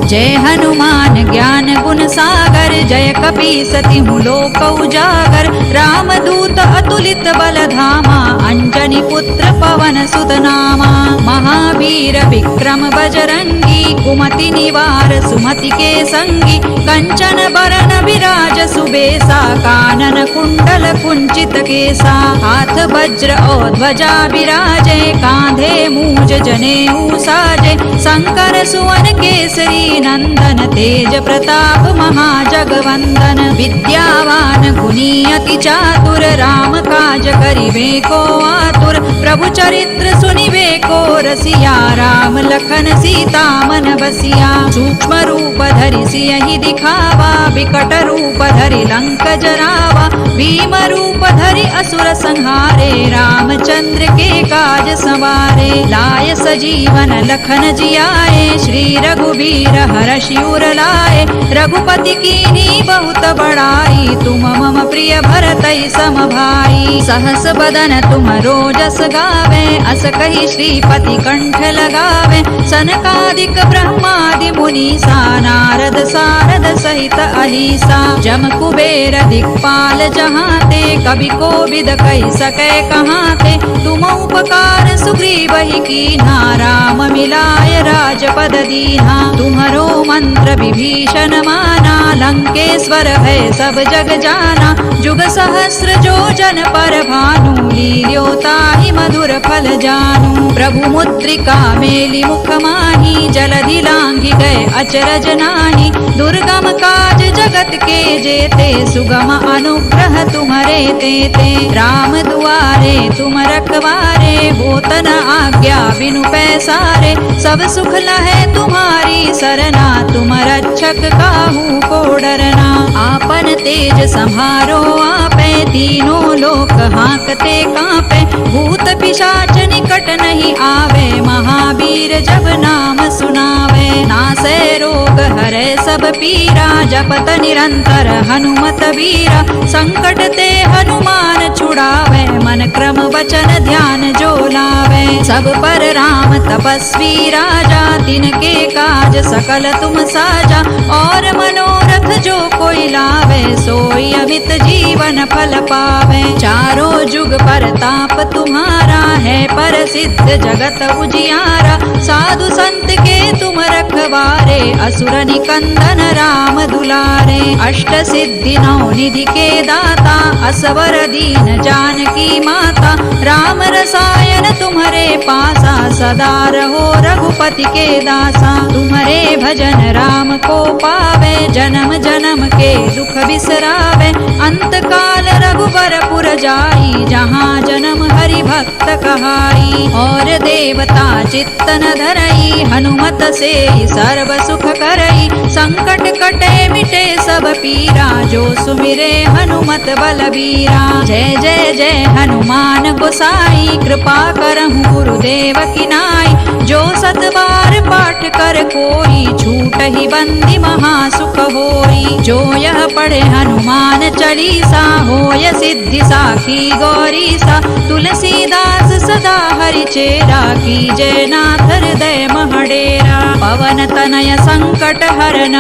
जय हनुमान ज्ञान गुण सागर जय कपी सति लोक उजागर रामदूत अतुलित बल धामा अंजनी पुत्र पवन सुत नामा महावीर विक्रम बजरंगी कुमति निवार सुमति के संगी कंचन बरन विराज सुबेसा कानन कुंडल कुंचित केसा हाथ वज्र और ध्वजा विराजे कांधे मूज जनेऊ साजे शंकर सुवन केसरी नंदन तेज प्रताप महाजगवंदन विद्यावान गुणी अति चातुर राम काज करिबे को आतुर प्रभु चरित्र सुनिबे को रसिया राम लखन सीता मन बसिया सूक्ष्म रूप धरि सियहि दिखावा विकट रूप धरि लंक जरावा भीम रूप धरि असुर संहारे रामचंद्र के काज संवारे लाय सजीवन लखन जियाए श्री रघुबीर हरषि उर लाए रघुपति कीन्ही बहुत बड़ाई तुम मम प्रिय भरतहि सम भाई सहस बदन तुम रोजस गावे अस कहि श्रीपति कंठ लगावे सनकादिक ब्रह्मादि मुनीसा नारद सारद सहित अहिसा जम कुबेर दिक्पाल जहाते कवि कोविद कहि सकै कहाते तुम उपकार सुग्रीवहि कीन्हा राम मिलाय राजपद दीन्हा तुम्हरो मंत्र विभीषण माना लंकेश्वर भय सब जग जाना जुग सहस्र जो जन पर भानु लील्यो ताहि मधुर फल जानू प्रभु मुद्रिका मेलि मुख माहि जलधि लांघि गए अचरज नाही दुर्गम काज जगत के जेते सुगम अनुग्रह तुम्हरे तेते राम दुआरे तुम रखवारे होत न आज्ञा बिनु पैसारे सब सुख लहै तुम्हारी सरना तुम रक्षक काहू को डरना आपन तेज संहारो आपे तीनों लोक हांकते कांपे भूत पिशाच निकट नहीं आवे महावीर जब नाम सुनावे नासै रोग रोग हरे सब पीरा, जपत निरंतर हनुमत वीरा। संकट ते हनुमान छुड़ावे, मन क्रम वचन ध्यान जो लावे। सब पर राम तपस्वी राजा, तिनके काज सकल तुम साजा। और मनोरथ जो कोई लावे, सोई अमित जीवन फल पावे। चारों जुग परताप तुम्हारा, है प्रसिद्ध जगत उजियारा। साधु संत के तुम रखवारे, असुर निकंदन राम दुलारे। अष्ट सिद्धि नौ निधि के दाता, असवर दीन जानकी माता। राम रसायन तुम्हारे पासा, सदा रहो रघुपति के दासा। तुम्हारे भजन राम को पावे, जन्म जन्म के दुख बिसरावे। अंत काल रघुबर पुर जाई, जहाँ जन्म हरि भक्त कहाई। और देवता चित्तन धरई, हनुमत से सर्व सुख करई। संकट कटे मिटे सब पीरा, जो सुमिरे हनुमत बलबीरा। जय जय जय हनुमान गोसाई, कृपा करहु गुरुदेव की नाई। जो सत बार पाठ कर कोई, छूट ही बंदी महासुख होई। जो यह पढ़े हनुमान चालीसा, होय सिद्धि साखी गौरीसा। तुलसीदास सदा हरि चेरा, की जय नाथ हृदय महडेरा। पवन तनय संकट हरन,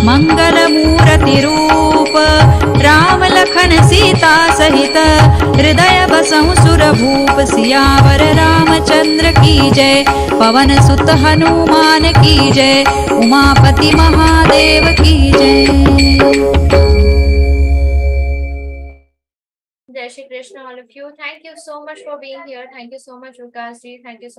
मंगल मूर्ति रूप। राम लखन सीता सहित, हृदय बसहु सुर भूप। सियावर रामचंद्र की जय, पवन सुत हनुमान की जय। उमापति महादेव की जय। Jai Shri Krishna, all of you. Thank you so much for being here. Thank you so much, Vikas ji. Thank you so